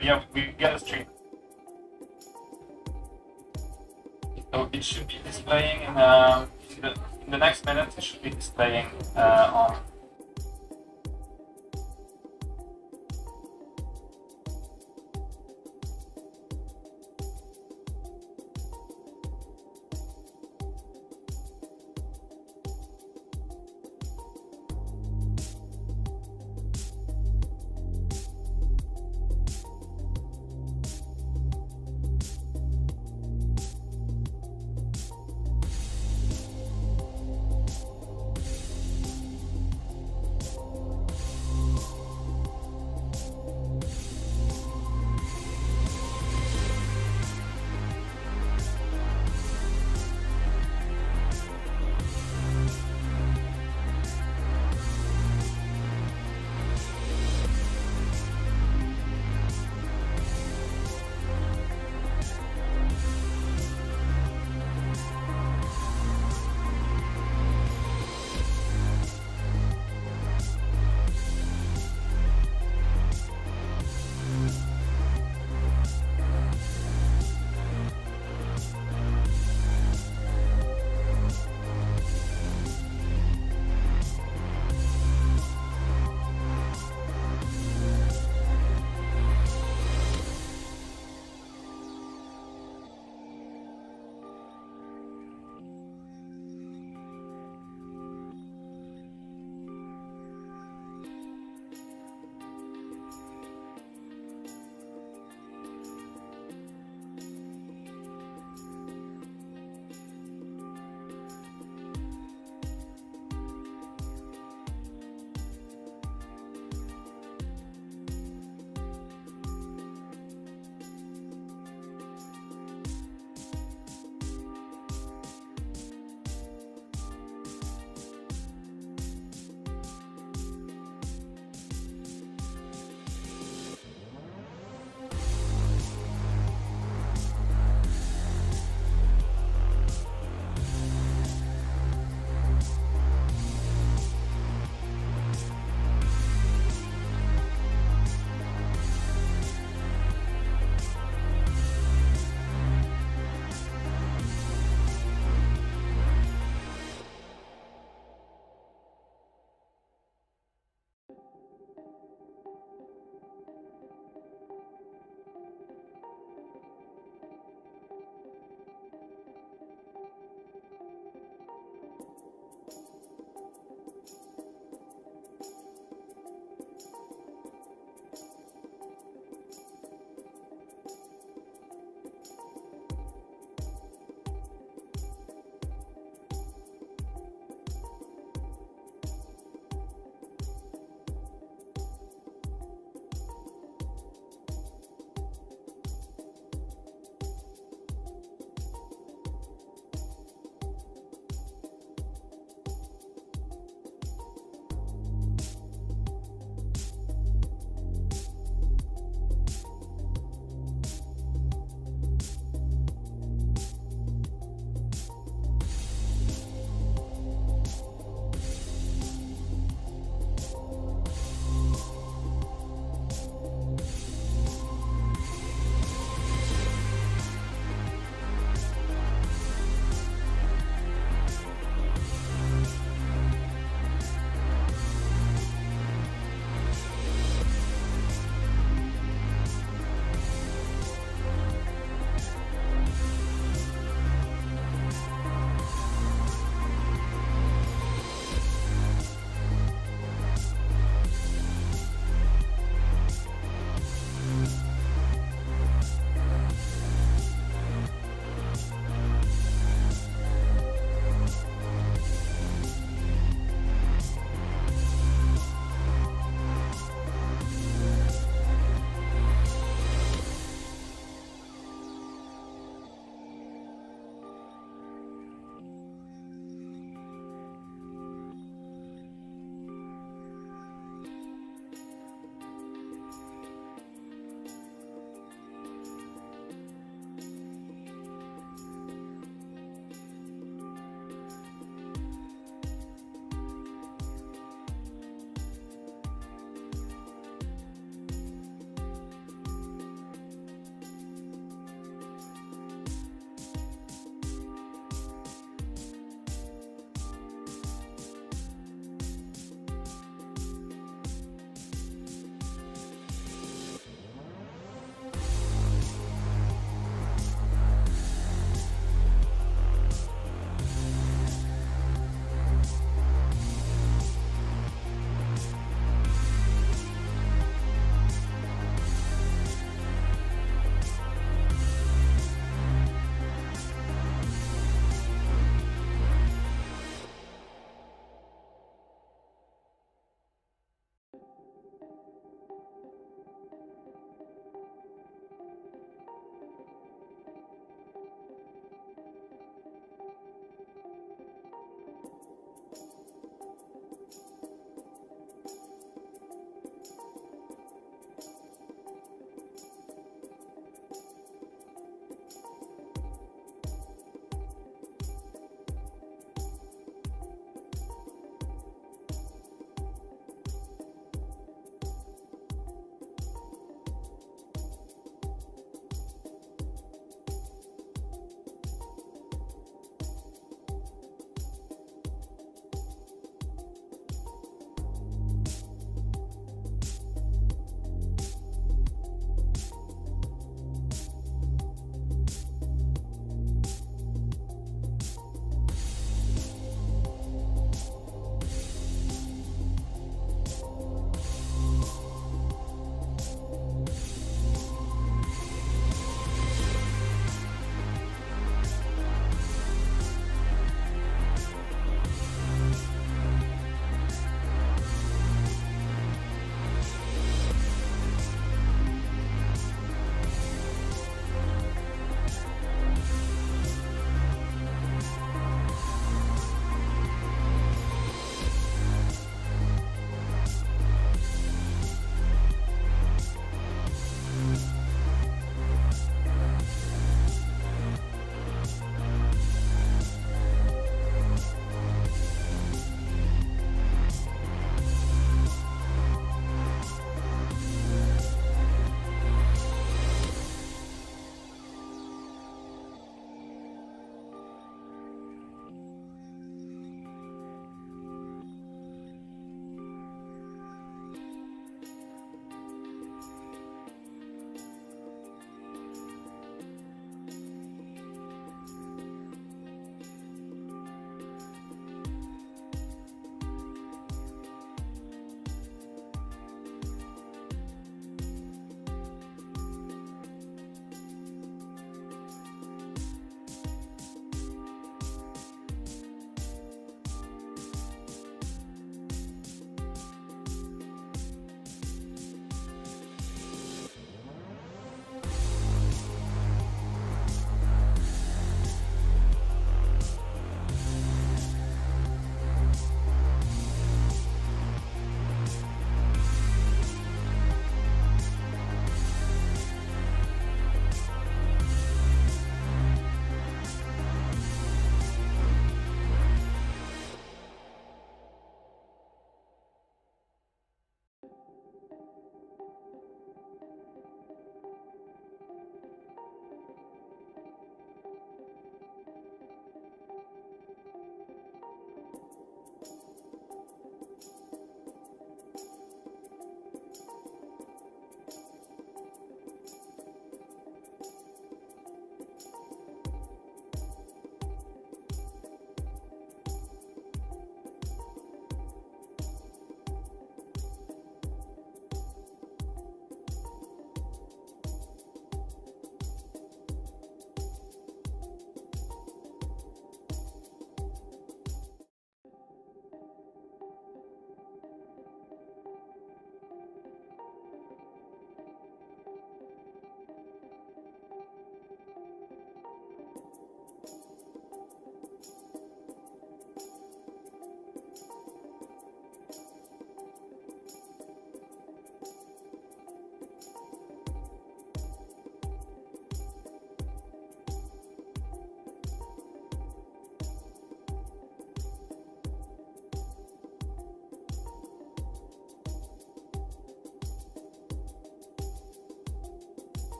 Yeah, we get a stream. So it should be displaying in the next minute. It should be displaying on.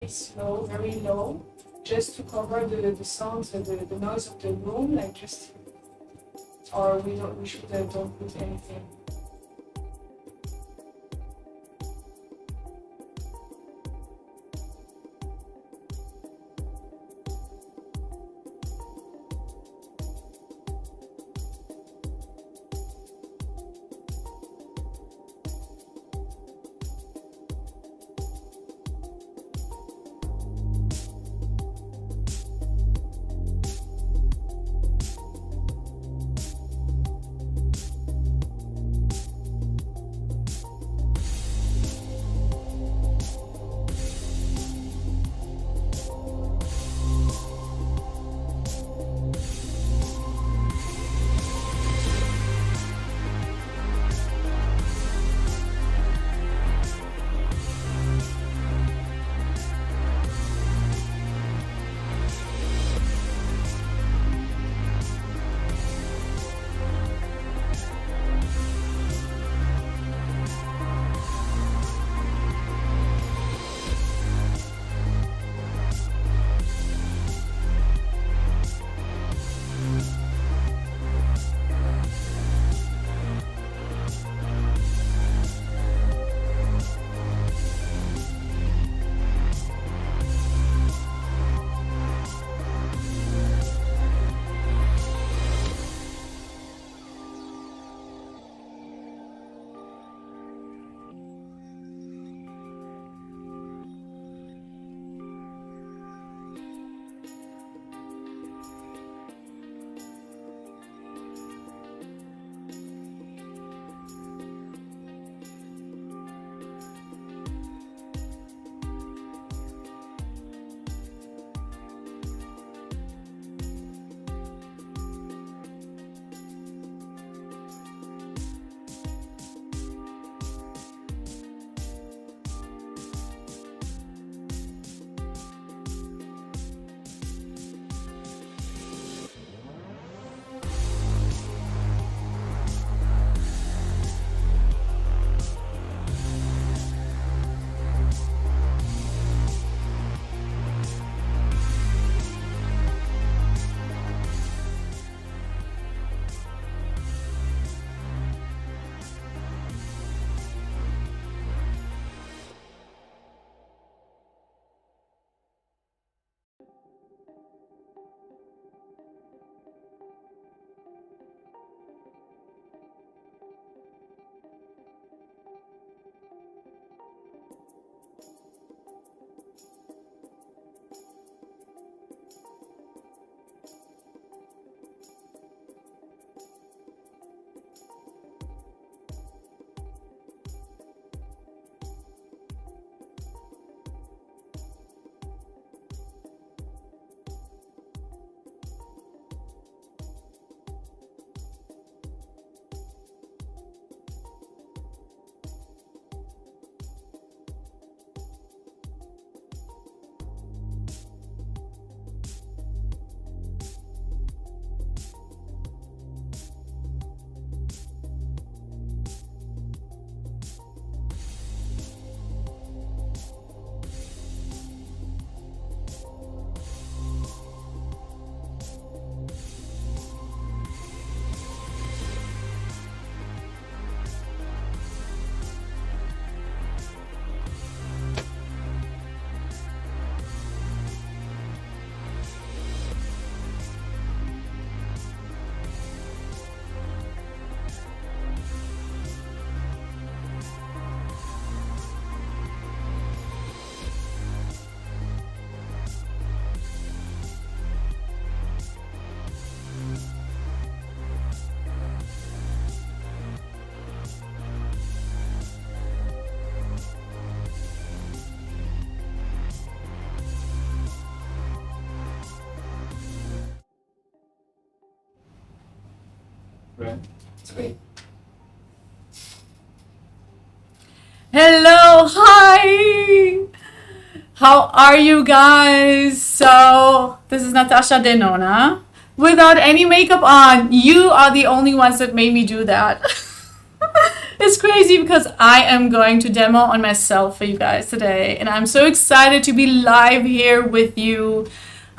slow, very low, just to cover the sounds, the noise of the room, like just, or we should don't put anything. Right. It's great. Hello, hi! How are you guys? So, this is Natasha Denona. Without any makeup on, you are the only ones that made me do that. It's crazy because I am going to demo on myself for you guys today. And I'm so excited to be live here with you,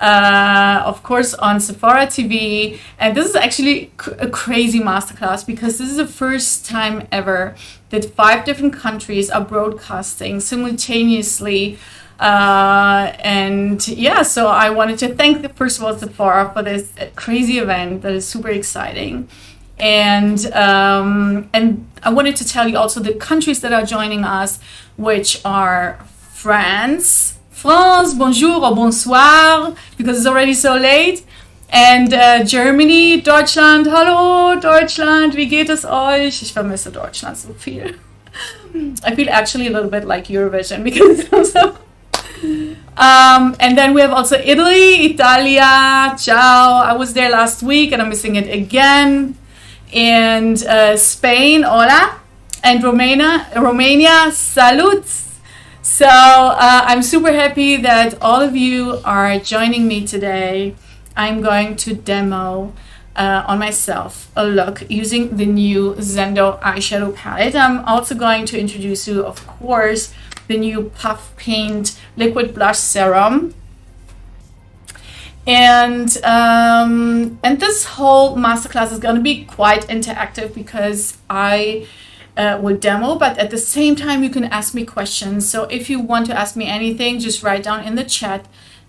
of course, on Sephora TV. And this is actually a crazy masterclass because this is the first time ever that 5 different countries are broadcasting simultaneously. And yeah, so I wanted to thank, first of all, Sephora for this crazy event that is super exciting. And I wanted to tell you also the countries that are joining us, which are France, bonjour or bonsoir, because it's already so late. And Germany, Deutschland, hallo Deutschland, wie geht es euch? Ich vermisse Deutschland so viel. I feel actually a little bit like Eurovision because it's also... and then we have also Italy, Italia, ciao. I was there last week and I'm missing it again. And Spain, hola. And Romania, salut. So I'm super happy that all of you are joining me today. I'm going to demo on myself a look using the new Zendo eyeshadow palette. I'm also going to introduce you, of course, the new Puff Paint Liquid Blush Serum. And this whole masterclass is going to be quite interactive because I will demo, but at the same time you can ask me questions. So if you want to ask me anything, just write down in the chat,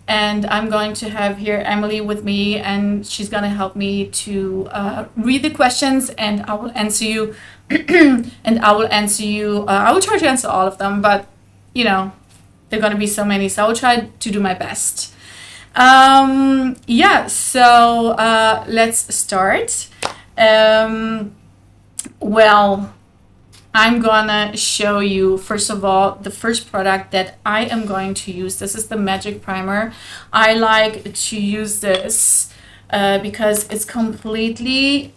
and I'm going to have here Emily with me, and she's going to help me to read the questions, and I will answer you. And I will answer you. I will try to answer all of them, but you know, there are going to be so many, so I will try to do my best. Yeah, so let's start. Well, I'm gonna show you first of all the first product that I am going to use. This is the Magic Primer. I like to use this because it's completely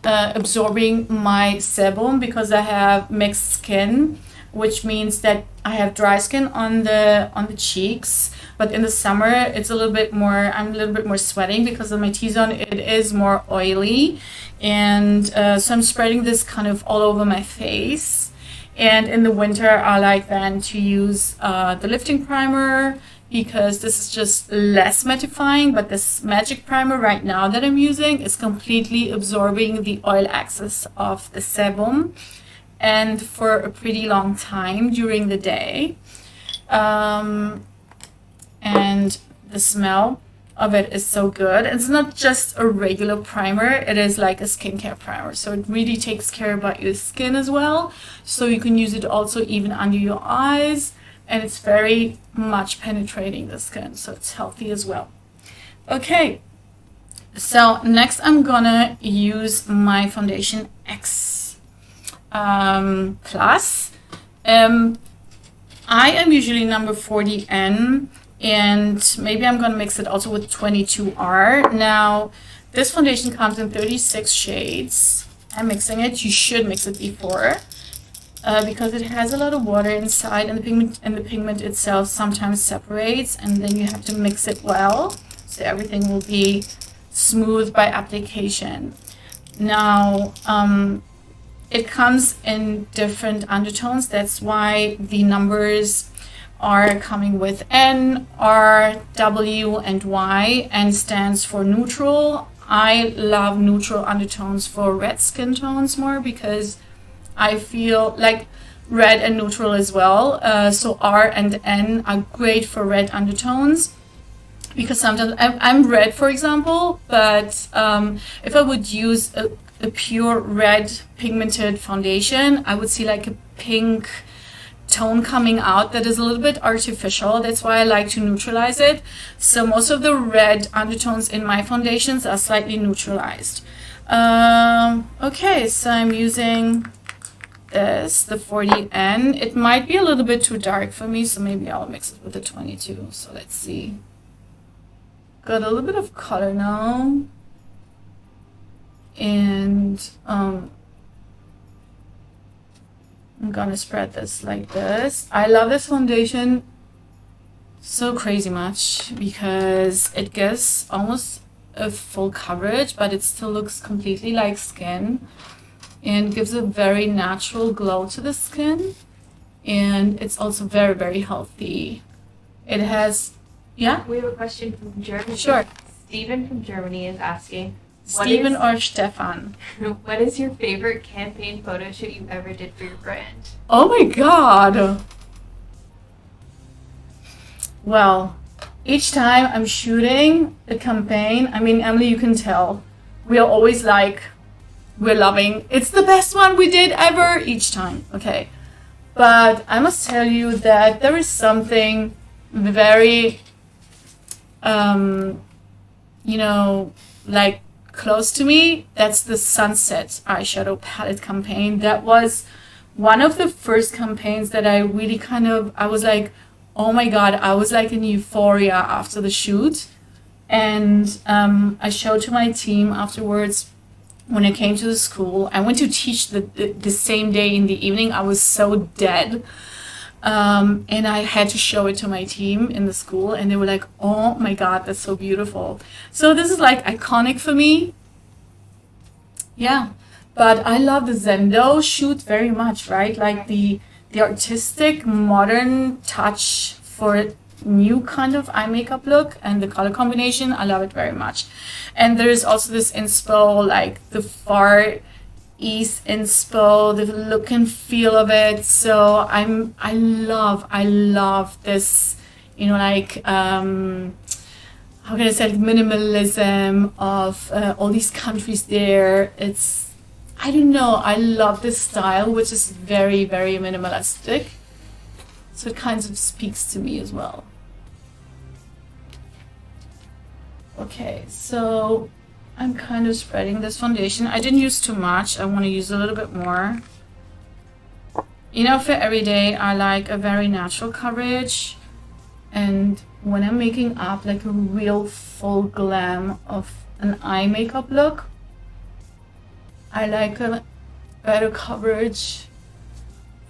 absorbing my sebum because I have mixed skin, which means that I have dry skin on the cheeks, but in the summer it's a little bit more, I'm a little bit more sweating because of my T-zone. It is more oily, and so I'm spreading this kind of all over my face. And in the winter I like then to use the lifting primer because this is just less mattifying, but this Magic Primer right now that I'm using is completely absorbing the oil excess of the sebum, and for a pretty long time during the day. And the smell of it is so good. It's not just a regular primer, it is like a skincare primer. So it really takes care about your skin as well. So you can use it also even under your eyes, and it's very much penetrating the skin, so it's healthy as well. Okay, so next I'm gonna use my foundation X Plus. I am usually number 40N, and maybe I'm gonna mix it also with 22R. Now this foundation comes in 36 shades. I'm mixing it. You should mix it before because it has a lot of water inside, and the pigment itself sometimes separates, and then you have to mix it well so everything will be smooth by application. Now it comes in different undertones. That's why the numbers are coming with N, R, W, and Y. N stands for neutral. I love neutral undertones for red skin tones more because I feel like red and neutral as well. So R and N are great for red undertones because sometimes I'm red, for example, but if I would use a pure red pigmented foundation, I would see like a pink tone coming out that is a little bit artificial. That's why I like to neutralize it. So most of the red undertones in my foundations are slightly neutralized. Okay, so I'm using this, the 40N. It might be a little bit too dark for me, so maybe I'll mix it with the 22. So let's see. Got a little bit of color now. And I'm gonna spread this like this. I love this foundation so crazy much because it gives almost a full coverage, but it still looks completely like skin. and gives a very natural glow to the skin. And it's also very, very healthy. It has, yeah? We have a question from Germany. Sure. Stephen from Germany is asking, Stephen or Stefan? what is your favorite campaign photo shoot you ever did for your brand? Oh my god! Well, each time I'm shooting a campaign, I mean, Emily, you can tell, we're always like, we're loving, it's the best one we did ever each time, okay? But I must tell you that there is something very, like close to me. That's the Sunset Eyeshadow Palette campaign. That was one of the first campaigns that I really I was like, oh my god, I was like in euphoria after the shoot. And I showed to my team afterwards when I came to the school. I went to teach the same day in the evening. I was so dead. And I had to show it to my team in the school, and they were like, oh my god, that's so beautiful. So this is like iconic for me. Yeah, but I love the Zendo shoot very much, right? Like the artistic, modern touch for a new kind of eye makeup look and the color combination. I love it very much. And there's also this inspo, like the Far East inspo, the look and feel of it. So I love this, like how can I say, like minimalism of all these countries there. It's, I don't know, I love this style, which is very, very minimalistic. So it kind of speaks to me as well. Okay, so I'm kind of spreading this foundation. I didn't use too much. I want to use a little bit more. For every day, I like a very natural coverage. And when I'm making up like a real full glam of an eye makeup look, I like a better coverage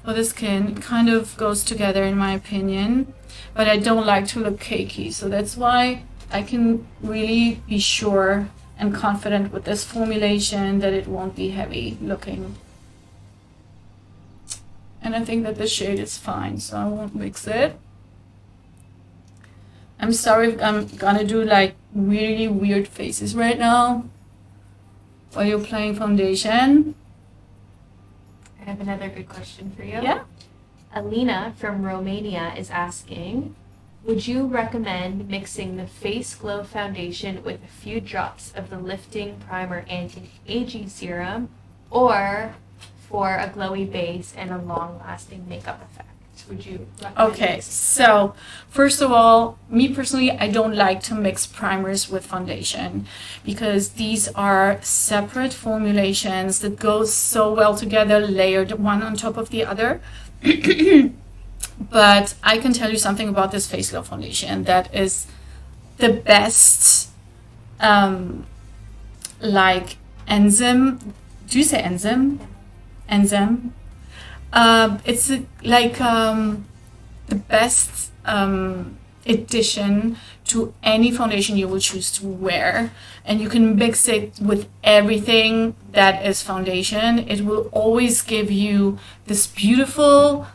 for the skin. It kind of goes together in my opinion. But I don't like to look cakey. So that's why I can really be sure and confident with this formulation that it won't be heavy looking. And I think that the shade is fine, so I won't mix it. I'm sorry if I'm gonna do like really weird faces right now while you're playing foundation. I have another good question for you. Yeah. Alina from Romania is asking, would you recommend mixing the Face Glow foundation with a few drops of the Lifting Primer Anti-Aging Serum, or for a glowy base and a long-lasting makeup effect? Would you recommend Okay, mixing? so first of all, me personally, I don't like to mix primers with foundation because these are separate formulations that go so well together, layered one on top of the other. But I can tell you something about this Face Glow foundation that is the best, like enzyme. Do you say enzyme? Enzyme. It's like the best addition to any foundation you will choose to wear, and you can mix it with everything that is foundation. It will always give you this beautiful,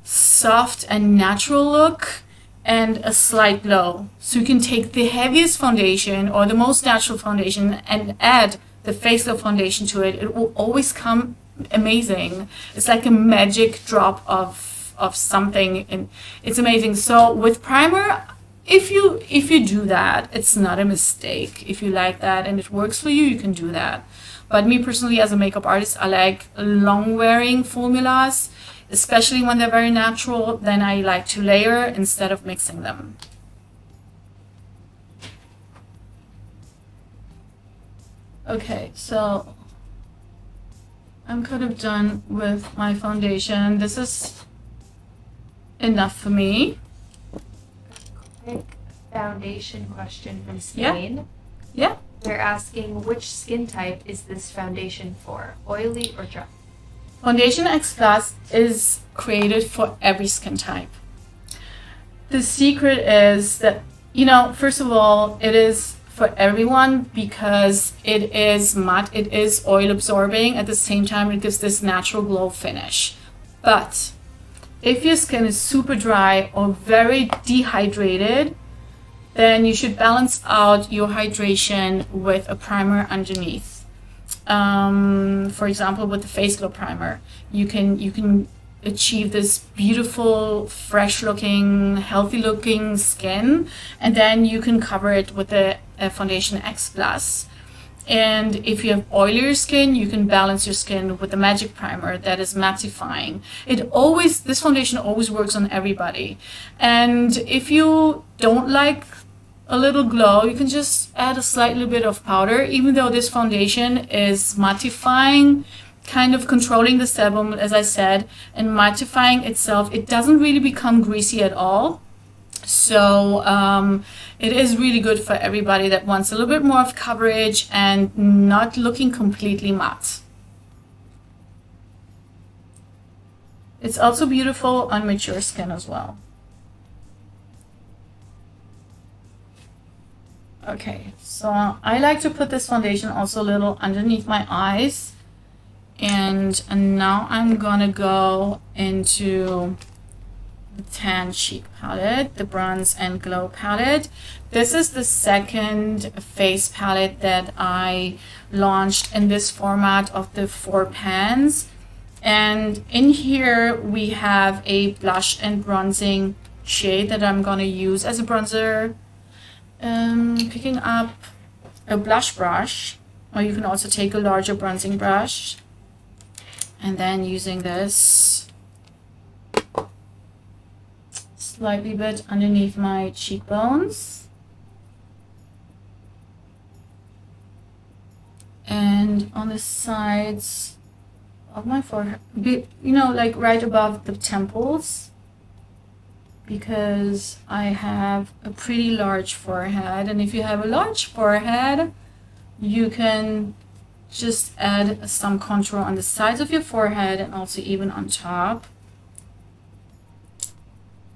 soft and natural look and a slight glow. So you can take the heaviest foundation or the most natural foundation and add the Face Glow foundation to it. It will always come amazing. It's like a magic drop of something, and it's amazing. So with primer, if you do that, it's not a mistake. If you like that and it works for you, you can do that. But me personally, as a makeup artist, I like long wearing formulas, especially when they're very natural. Then I like to layer instead of mixing them. Okay, so I'm kind of done with my foundation. This is enough for me. Quick foundation question from Spain. Yeah. They're asking, which skin type is this foundation for? Oily or dry? Foundation X Plus is created for every skin type. The secret is that, first of all, it is for everyone because it is matte, it is oil absorbing. At the same time, it gives this natural glow finish. But if your skin is super dry or very dehydrated, then you should balance out your hydration with a primer underneath. For example, with the Face Glow Primer, you can achieve this beautiful, fresh looking, healthy looking skin, and then you can cover it with a foundation X Plus. And if you have oilier skin, you can balance your skin with the Magic Primer that is mattifying. This foundation always works on everybody. And if you don't like a little glow, you can just add a slight little bit of powder, even though this foundation is mattifying, kind of controlling the sebum, as I said, and mattifying itself. It doesn't really become greasy at all. So it is really good for everybody that wants a little bit more of coverage and not looking completely matte. It's also beautiful on mature skin as well. Okay, so I like to put this foundation also a little underneath my eyes. And now I'm gonna go into the Tan Cheek palette, the Bronze and Glow palette. This is the second face palette that I launched in this format of the 4 pans. And in here we have a blush and bronzing shade that I'm gonna use as a bronzer. Picking up a blush brush, or you can also take a larger bronzing brush, and then using this slightly bit underneath my cheekbones and on the sides of my forehead, like right above the temples, because I have a pretty large forehead. And if you have a large forehead, you can just add some contour on the sides of your forehead and also even on top.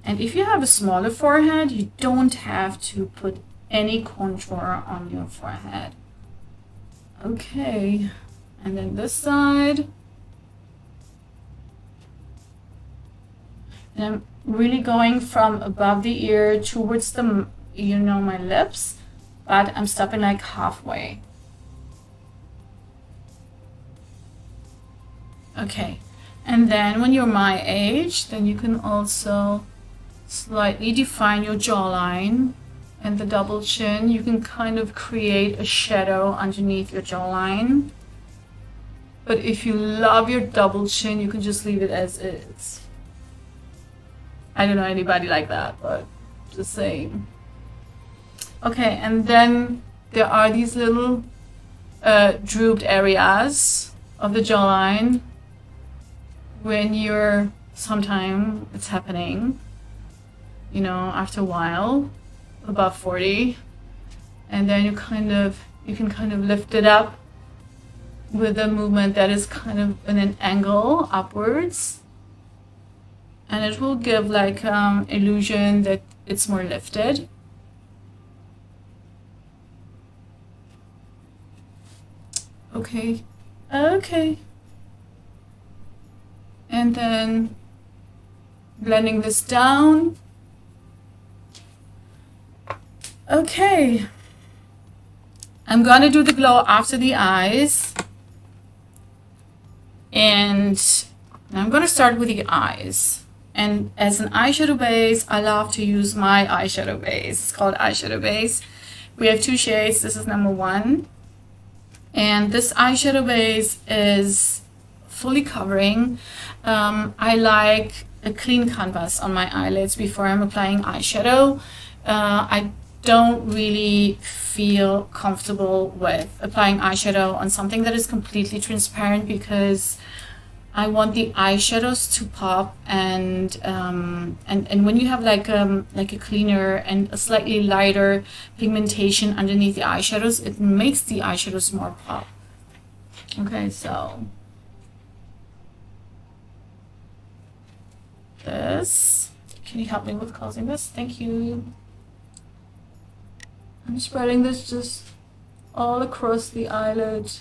And if you have a smaller forehead, you don't have to put any contour on your forehead. Okay, and then this side. And I'm really going from above the ear towards the, my lips, but I'm stopping like halfway. Okay, and then when you're my age, then you can also slightly define your jawline and the double chin. You can kind of create a shadow underneath your jawline. But if you love your double chin, you can just leave it as is. I don't know anybody like that, but just saying. Okay, and then there are these little drooped areas of the jawline when sometimes it's happening, after a while, above 40, and then you can kind of lift it up with a movement that is kind of in an angle upwards, and it will give like illusion that it's more lifted. Okay. And then blending this down. Okay. I'm gonna do the glow after the eyes. And I'm gonna start with the eyes. And as an eyeshadow base, I love to use my eyeshadow base. It's called Eyeshadow Base. We have 2 shades. This is number 1. And this eyeshadow base is fully covering. I like a clean canvas on my eyelids before I'm applying eyeshadow. I don't really feel comfortable with applying eyeshadow on something that is completely transparent because I want the eyeshadows to pop, and when you have like a cleaner and a slightly lighter pigmentation underneath the eyeshadows, it makes the eyeshadows more pop. Okay, so this. Can you help me with closing this? Thank you. I'm spreading this just all across the eyelid.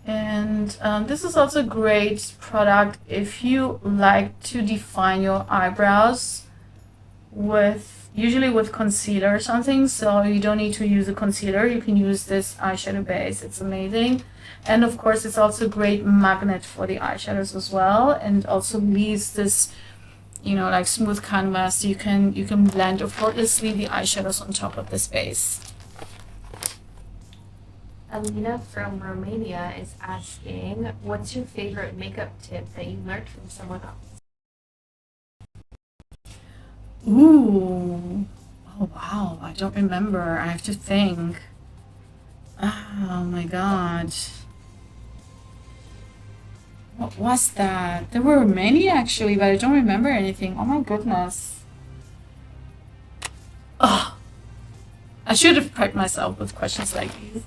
And this is also a great product if you like to define your eyebrows usually with concealer or something, so you don't need to use a concealer. You can use this eyeshadow base. It's amazing. And of course, it's also a great magnet for the eyeshadows as well, and also leaves this, you know, like smooth canvas. You can blend effortlessly the eyeshadows on top of this base. Alina from Romania is asking, what's your favorite makeup tip that you learned from someone else? Ooh. Oh wow, I don't remember. I have to think. Oh my god. What was that? There were many actually, but I don't remember anything. Oh my goodness. Oh, I should have prepped myself with questions like these.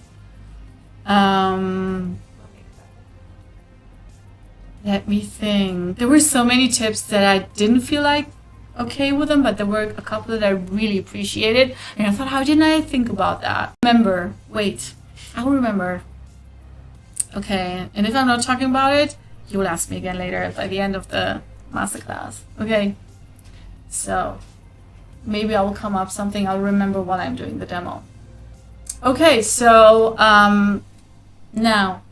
Let me think. There were so many tips that I didn't feel like okay with them, but there were a couple that I really appreciated. And I thought, how didn't I think about that? I'll remember. Okay, and if I'm not talking about it, you will ask me again later by the end of the masterclass. Okay, so maybe I will come up something. I'll remember while I'm doing the demo. Okay, so now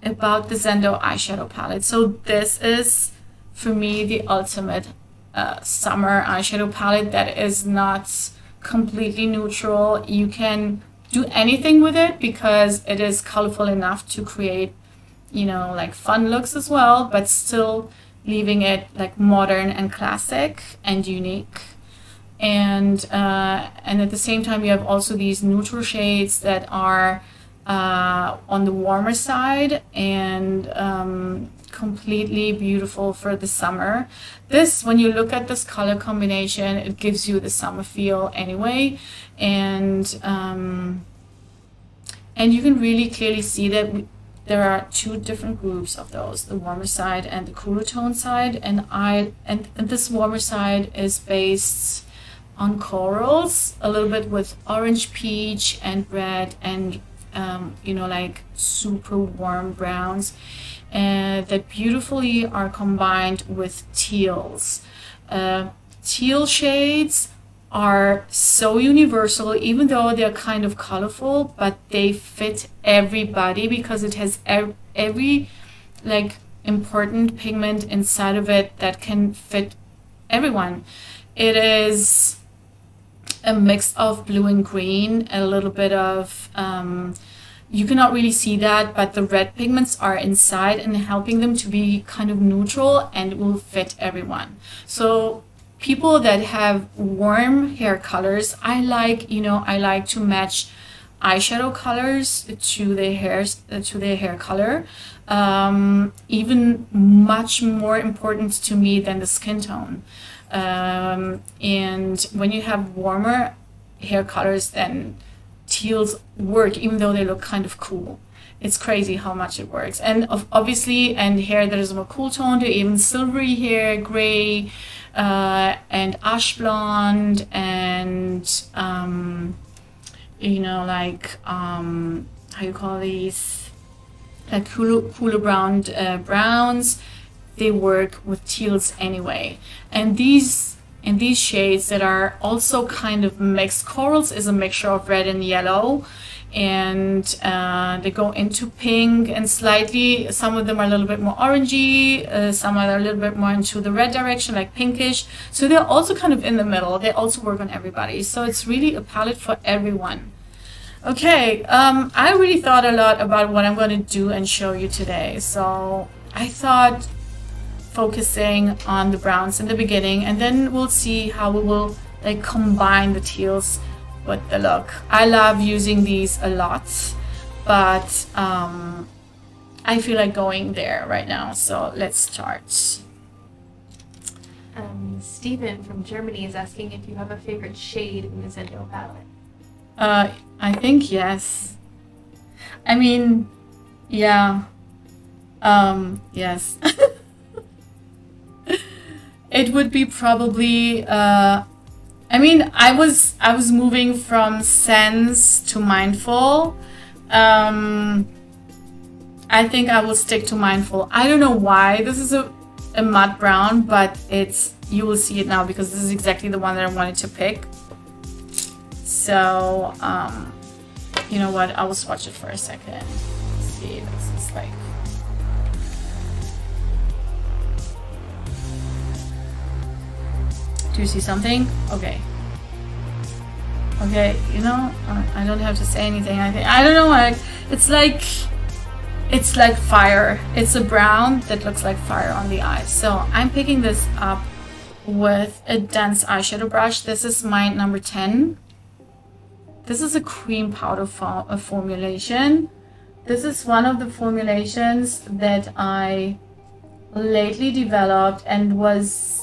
about the Zendo eyeshadow palette. So this is for me the ultimate summer eyeshadow palette that is not completely neutral. You can do anything with it because it is colorful enough to create, you know, like fun looks as well, but still leaving it like modern and classic and unique. And at the same time, you have also these neutral shades that are on the warmer side and completely beautiful for the summer. This, when you look at this color combination, it gives you the summer feel anyway, and you can really clearly see that there are two different groups of those: the warmer side and the cooler tone side. And this warmer side is based on corals, a little bit with orange, peach, and red, and you know, like super warm browns, and that beautifully are combined with teals. Teal shades are so universal, even though they're kind of colorful, but they fit everybody because it has every like important pigment inside of it that can fit everyone. It is a mix of blue and green, a little bit of you cannot really see that, but the red pigments are inside and helping them to be kind of neutral and will fit everyone. So people that have warm hair colors, I like to match eyeshadow colors to their hair color. Even much more important to me than the skin tone. And when you have warmer hair colors, then teals work, even though they look kind of cool. It's crazy how much it works. And obviously, and hair that is more cool toned, even silvery hair, gray, and ash blonde, and you know, like how you call these, like cooler browns. They work with teals anyway. And these shades that are also kind of mixed. Corals is a mixture of red and yellow, and they go into pink, and slightly, some of them are a little bit more orangey, some are a little bit more into the red direction, like pinkish. So they're also kind of in the middle. They also work on everybody. So it's really a palette for everyone. Okay, I really thought a lot about what I'm going to do and show you today. So I thought focusing on the browns in the beginning, and then we'll see how we will like combine the teals with the look. I love using these a lot, but I feel like going there right now. So let's start. Stephen from Germany is asking if you have a favorite shade in the Zendo palette. I think yes. I mean, yeah. Yes. it would be probably I mean, I was moving from Sense to Mindful. I think I will stick to Mindful. I don't know why. This is a matte brown, but you will see it now because this is exactly the one that I wanted to pick. So, you know what? I will swatch it for a second. Let's see, this is like. Do you see something? Okay. Okay, you know, I don't have to say anything. I don't know, it's like fire. It's a brown that looks like fire on the eyes. So I'm picking this up with a dense eyeshadow brush. This is my number 10. This is a cream powder formulation. This is one of the formulations that I lately developed and was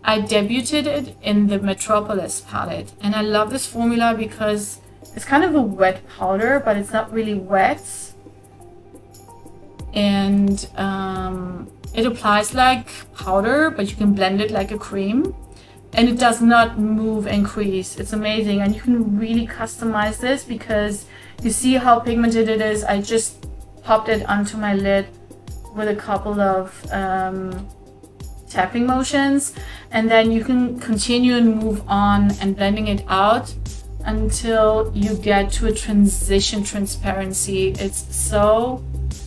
I debuted it in the Metropolis Palette, and I love this formula because it's kind of a wet powder, but it's not really wet, and it applies like powder, but you can blend it like a cream, and it does not move and crease. It's amazing, and you can really customize this because you see how pigmented it is. I just popped it onto my lid with a couple of tapping motions, and then you can continue and move on and blending it out until you get to a transition transparency. It's so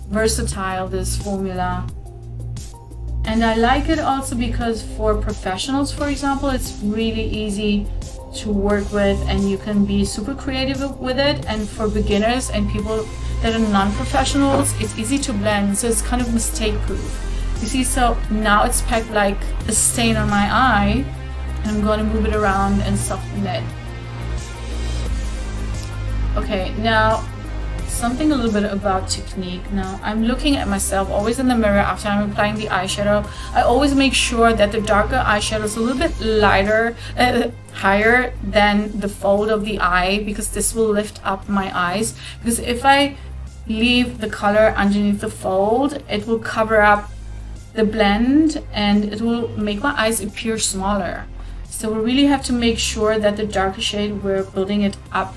versatile, this formula, and I like it also because for professionals, for example, it's really easy to work with and you can be super creative with it, and for beginners and people that are non-professionals, it's easy to blend, so it's kind of mistake proof. You see, so now it's packed like a stain on my eye, and I'm going to move it around and soften it. Okay, now something a little bit about technique. Now I'm looking at myself always in the mirror after I'm applying the eyeshadow. I always make sure that the darker eyeshadow is a little bit lighter, higher than the fold of the eye, because this will lift up my eyes. Because if I leave the color underneath the fold, it will cover up the blend and it will make my eyes appear smaller. So we really have to make sure that the darker shade, we're building it up.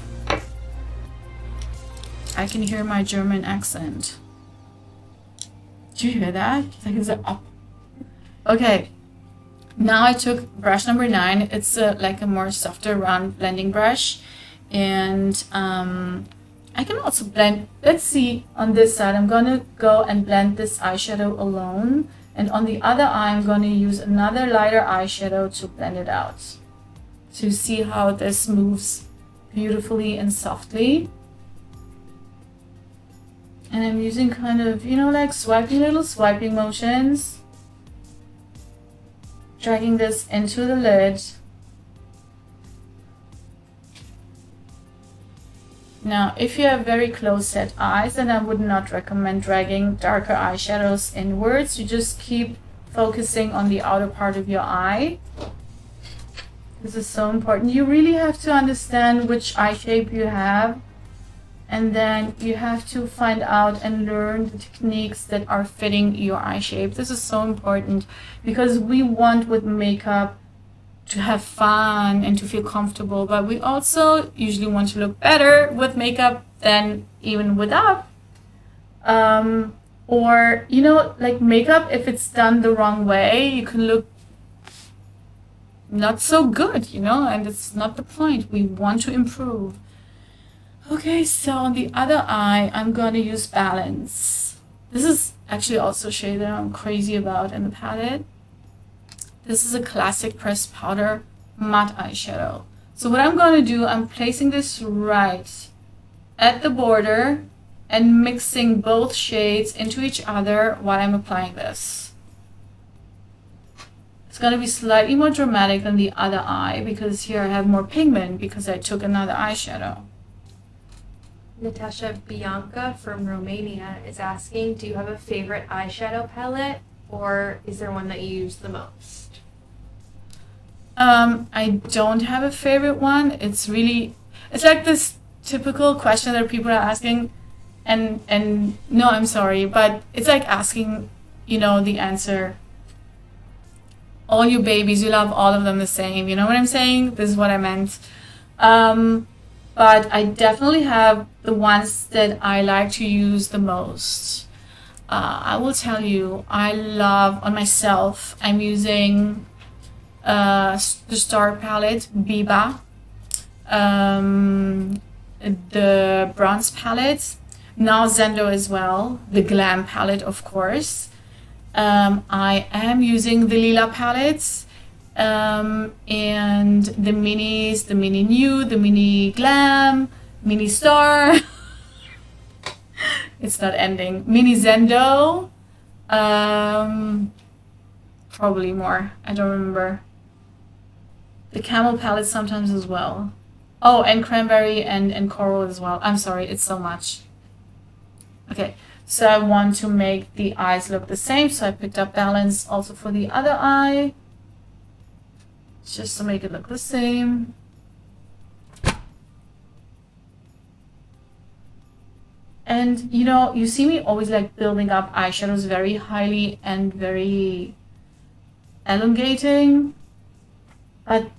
I can hear my German accent. Do you hear that? Like it's up. Okay, now I took brush number 9. It's like a more softer round blending brush, and I can also blend. Let's see, on this side I'm gonna go and blend this eyeshadow alone, and on the other eye I'm gonna use another lighter eyeshadow to blend it out. So you see how this moves beautifully and softly. And I'm using kind of, you know, like little swiping motions. Dragging this into the lid. Now, if you have very close set eyes, then I would not recommend dragging darker eyeshadows inwards. You just keep focusing on the outer part of your eye. This is so important. You really have to understand which eye shape you have. And then you have to find out and learn the techniques that are fitting your eye shape. This is so important because we want with makeup to have fun and to feel comfortable, but we also usually want to look better with makeup than even without. Or, you know, like makeup, if it's done the wrong way, you can look not so good, you know, and it's not the point. We want to improve. Okay, so on the other eye, I'm going to use Balance. This is actually also a shade that I'm crazy about in the palette. This is a classic pressed powder matte eyeshadow. So what I'm going to do, I'm placing this right at the border and mixing both shades into each other while I'm applying this. It's going to be slightly more dramatic than the other eye because here I have more pigment because I took another eyeshadow. Natasha Bianca from Romania is asking, do you have a favorite eyeshadow palette, or is there one that you use the most? I don't have a favorite one. It's like this typical question that people are asking, and no, I'm sorry, but it's like asking, you know, the answer all your babies, you love all of them the same. You know what I'm saying? This is what I meant. But I definitely have the ones that I like to use the most. I will tell you, I love on myself, I'm using the Star palette, Biba, the bronze palette, now Zendo as well, the Glam palette, of course. I am using the Lila palettes, and the minis, the mini Nude, the mini Glam, mini Star. It's not ending. Mini Zendo. Probably more. I don't remember. The Camel palette sometimes as well. Oh, and Cranberry and Coral as well. I'm sorry, it's so much. Okay, so I want to make the eyes look the same. So I picked up Balance also for the other eye. Just to make it look the same. And you know, you see me always like building up eyeshadows very highly and very elongating. But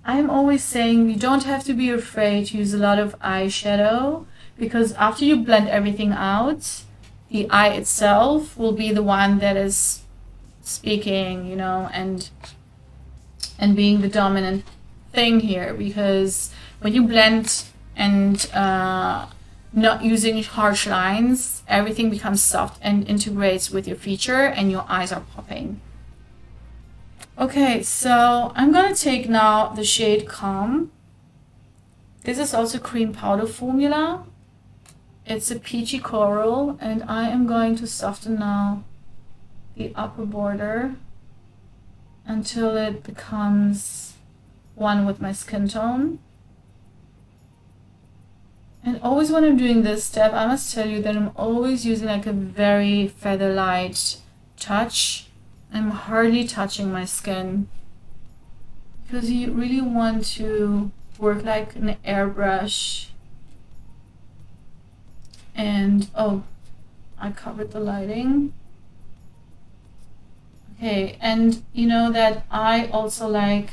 I'm always saying you don't have to be afraid to use a lot of eyeshadow, because after you blend everything out, the eye itself will be the one that is speaking, you know, and being the dominant thing here. Because when you blend and not using harsh lines, everything becomes soft and integrates with your feature and your eyes are popping. Okay, so I'm gonna take now the shade Calm. This is also cream powder formula. It's a peachy coral, and I am going to soften now the upper border until it becomes one with my skin tone. And always when I'm doing this step, I must tell you that I'm always using like a very feather light touch. I'm hardly touching my skin, because you really want to work like an airbrush. And oh, I covered the lighting. Okay, and you know that I also like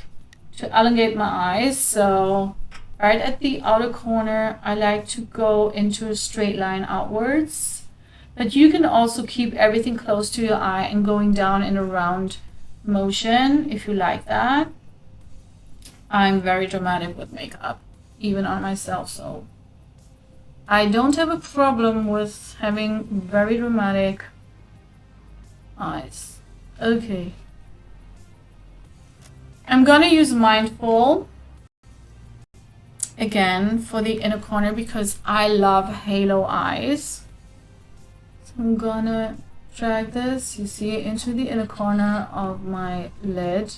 to elongate my eyes, so right at the outer corner, I like to go into a straight line outwards. But you can also keep everything close to your eye and going down in a round motion if you like that. I'm very dramatic with makeup, even on myself, so I don't have a problem with having very dramatic eyes. Okay. I'm gonna use Mindful again for the inner corner because I love halo eyes. So I'm gonna drag this, you see, into the inner corner of my lid.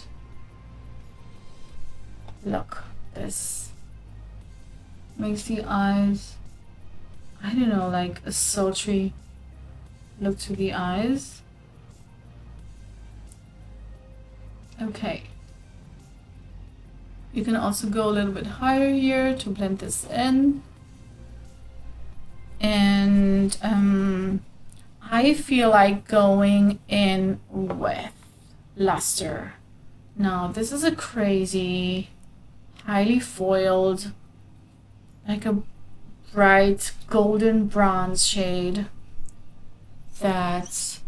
Look, this makes the eyes, I don't know, like a sultry look to the eyes. Okay. You can also go a little bit higher here to blend this in. And I feel like going in with Luster. Now, this is a crazy, highly foiled, like a bright golden bronze shade that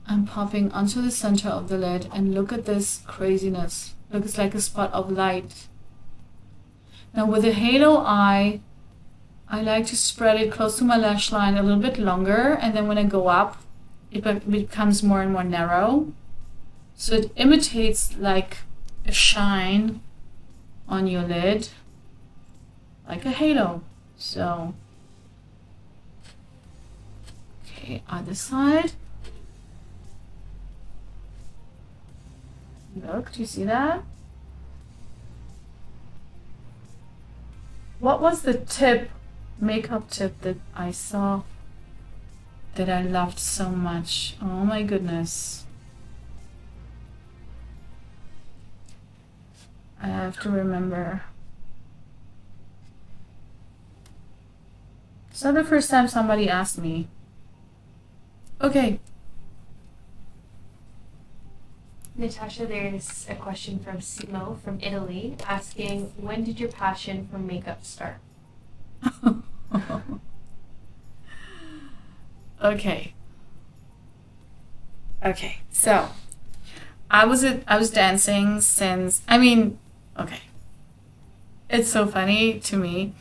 I'm popping onto the center of the lid, and look at this craziness. Looks like a spot of light. Now with a halo eye, I like to spread it close to my lash line a little bit longer, and then when I go up, it becomes more and more narrow. So it imitates like a shine on your lid, like a halo. So, okay, other side. Look, do you see that? What was the tip, makeup tip that I saw that I loved so much? Oh my goodness. I have to remember. It's not the first time somebody asked me. Okay. Natasha, there's a question from Simo from Italy asking, when did your passion for makeup start? Okay. Okay. So, I was dancing since, okay. It's so funny to me.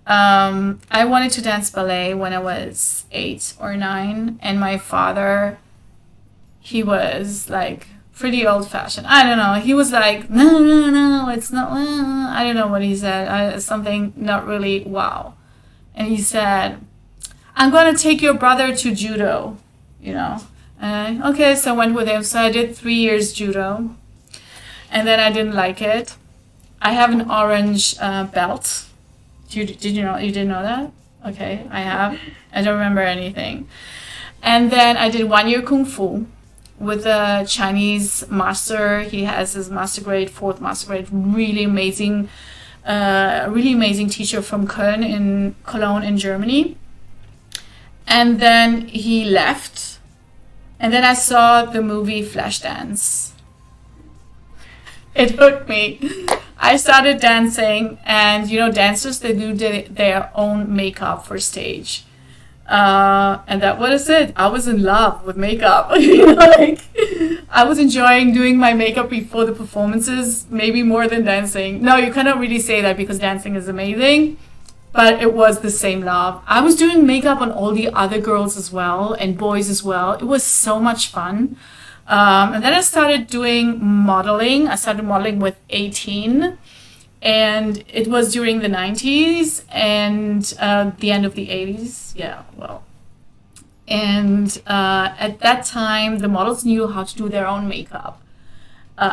I wanted to dance ballet when I was 8 or 9, and my father, he was like pretty old-fashioned. I don't know. He was like, no, it's not. I don't know what he said. Something not really wow. And he said, I'm gonna take your brother to judo, you know. Okay, so I went with him. So I did 3 years judo, and then I didn't like it. I have an orange belt. Did you know? You didn't know that? Okay, I have. I don't remember anything. And then I did 1 year kung fu with a Chinese master. He has his master grade, 4th master grade. Really amazing teacher from Cologne in Germany. And then he left. And then I saw the movie Flashdance. It hooked me. I started dancing, and you know, dancers, they do their own makeup for stage. And that was it. I was in love with makeup. Like, I was enjoying doing my makeup before the performances, maybe more than dancing. No, you cannot really say that because dancing is amazing, but it was the same love. I was doing makeup on all the other girls as well, and boys as well. It was so much fun. And then I started doing modeling. I started modeling with 18, and it was during the 90s and the end of the 80s. Yeah, well. And at that time, the models knew how to do their own makeup.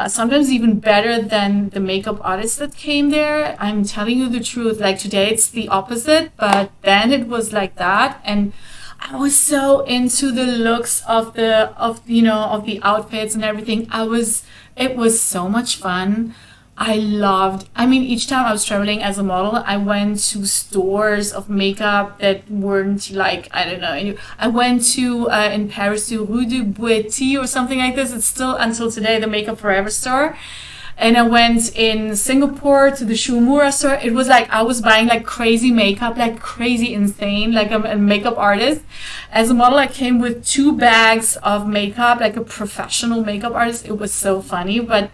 Sometimes even better than the makeup artists that came there. I'm telling you the truth. Like today, it's the opposite, but then it was like that. And I was so into the looks of the outfits and everything. It was so much fun. Each time I was traveling as a model, I went to stores of makeup that weren't like, I don't know. I went to, in Paris, to Rue du Boetie or something like this. It's still, until today, the Makeup Forever store. And I went in Singapore to the Shumura store. It was like I was buying like crazy makeup, like crazy insane, like I'm a makeup artist. As a model, I came with 2 bags of makeup, like a professional makeup artist. It was so funny, but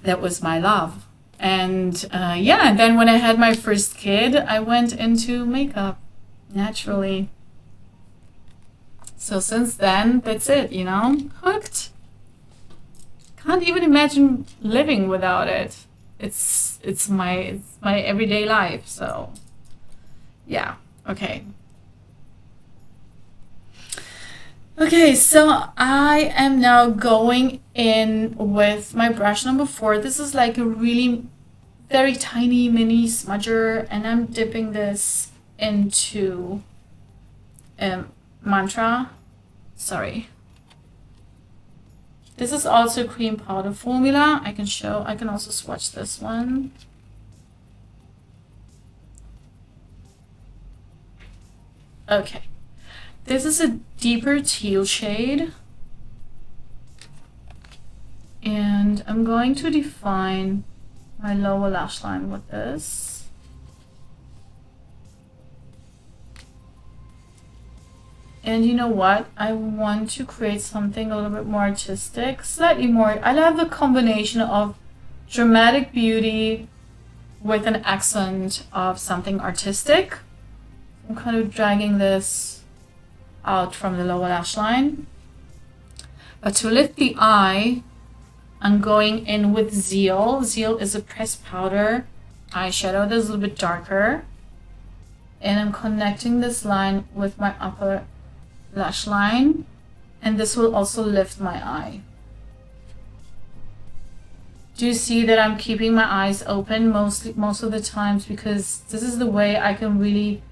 that was my love. And and then when I had my first kid, I went into makeup naturally. So since then, that's it, you know, hooked. Can't even imagine living without it. It's my everyday life. So yeah, okay. Okay, so I am now going in with my brush number 4. This is like a really very tiny mini smudger, and I'm dipping this into Mantra. Sorry. This is also cream powder formula. I can also swatch this one. Okay. This is a deeper teal shade. And I'm going to define my lower lash line with this. And you know what? I want to create something a little bit more artistic, slightly more. I love the combination of dramatic beauty with an accent of something artistic. I'm kind of dragging this out from the lower lash line. But to lift the eye, I'm going in with Zeal. Zeal is a pressed powder eyeshadow that's a little bit darker. And I'm connecting this line with my upper lash line, and this will also lift my eye. Do you see that I'm keeping my eyes open most of the times, because this is the way I can really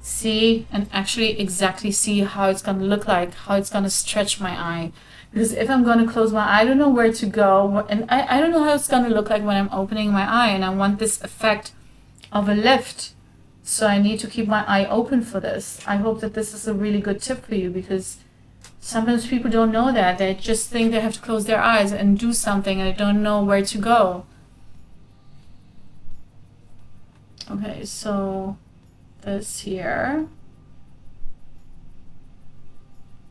see and actually exactly see how it's going to look like, how it's going to stretch my eye. Because if I'm going to close my eye, I don't know where to go, and I don't know how it's going to look like when I'm opening my eye, and I want this effect of a lift. So I need to keep my eye open for this. I hope that this is a really good tip for you, because Sometimes people don't know that. They just think they have to close their eyes and do something and they don't know where to go. Okay, so this here.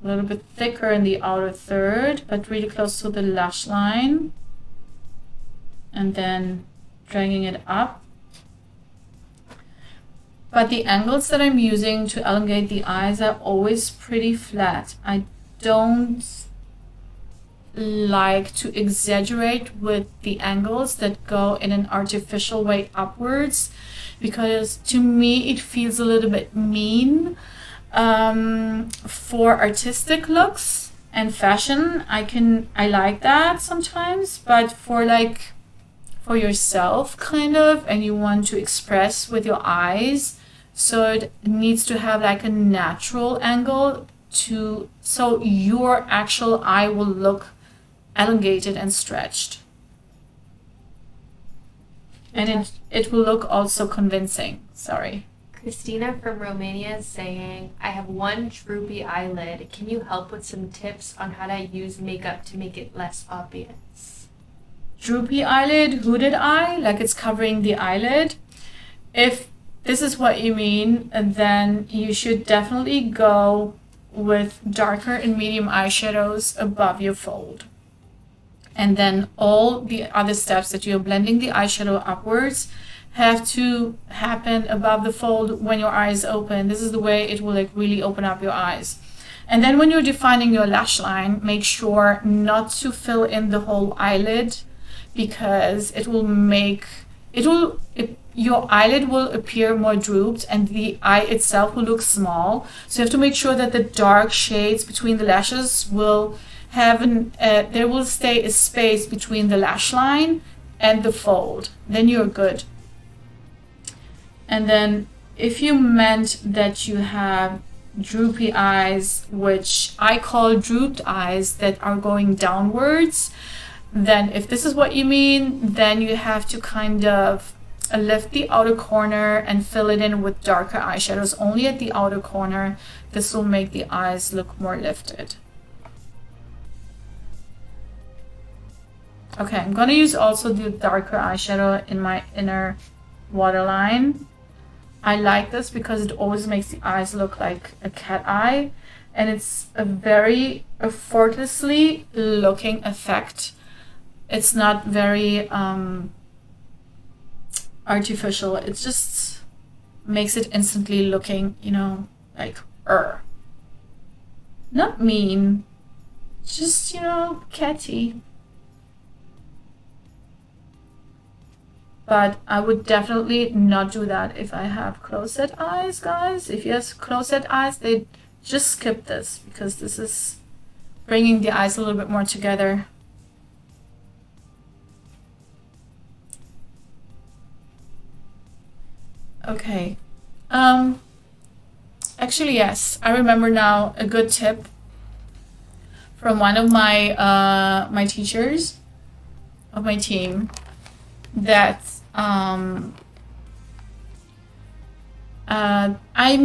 A little bit thicker in the outer third, but really close to the lash line. And then dragging it up. But the angles that I'm using to elongate the eyes are always pretty flat. I don't like to exaggerate with the angles that go in an artificial way upwards, because to me it feels a little bit mean. For artistic looks and fashion, I like that sometimes, but for yourself kind of, and you want to express with your eyes, so it needs to have like a natural angle so your actual eye will look elongated and stretched, and it will look also convincing. Sorry. Christina from Romania is saying, I have one droopy eyelid. Can you help with some tips on how to use makeup to make it less obvious? Droopy eyelid, hooded eye, like it's covering the eyelid. If this is what you mean, then you should definitely go with darker and medium eyeshadows above your fold. And then all the other steps that you're blending the eyeshadow upwards have to happen above the fold when your eyes open. This is the way it will like really open up your eyes. And then when you're defining your lash line, make sure not to fill in the whole eyelid, because your eyelid will appear more drooped and the eye itself will look small. So you have to make sure that the dark shades between the lashes will have there will stay a space between the lash line and the fold. Then you're good. And then if you meant that you have droopy eyes, which I call drooped eyes, that are going downwards, then if this is what you mean, then you have to kind of lift the outer corner and fill it in with darker eyeshadows only at the outer corner. This will make the eyes look more lifted. Okay, I'm gonna use also the darker eyeshadow in my inner waterline. I like this because it always makes the eyes look like a cat eye, and it's a very effortlessly looking effect. It's not very artificial. It just makes it instantly looking, like not mean, just catty. But I would definitely not do that if I have closed-set eyes, guys. If you have closed-set eyes, they just skip this, because this is bringing the eyes a little bit more together. Okay. Actually, yes, I remember now a good tip from one of my my teachers of my team, that I'm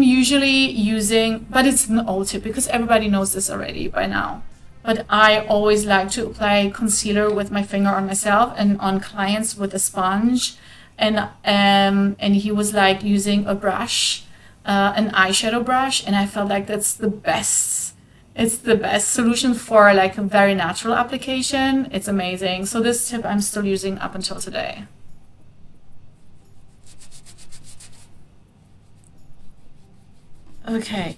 usually using, but it's an old tip because everybody knows this already by now. But I always like to apply concealer with my finger on myself and on clients with a sponge. And he was like using a brush, an eyeshadow brush, and I felt like that's the best. It's the best solution for like a very natural application. It's amazing. So this tip I'm still using up until today. Okay.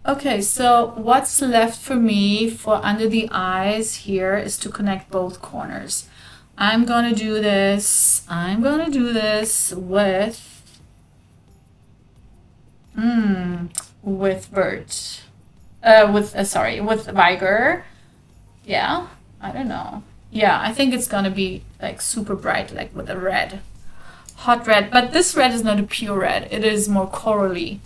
Okay, so what's left for me for under the eyes here is to connect both corners. I'm gonna do this with Bert, with Viger. Yeah, I don't know. Yeah, I think it's gonna be like super bright, like with a red, hot red. But this red is not a pure red. It is more corally.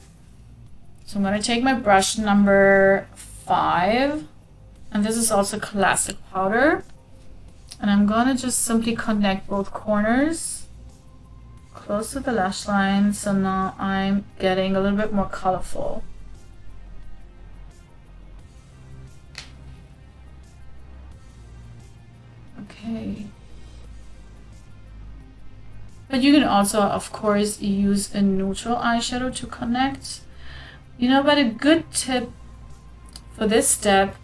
So I'm gonna take my brush number 5, and this is also classic powder, and I'm gonna just simply connect both corners close to the lash line, so now I'm getting a little bit more colorful. Okay. But you can also, of course, use a neutral eyeshadow to connect. You know, but a good tip for this step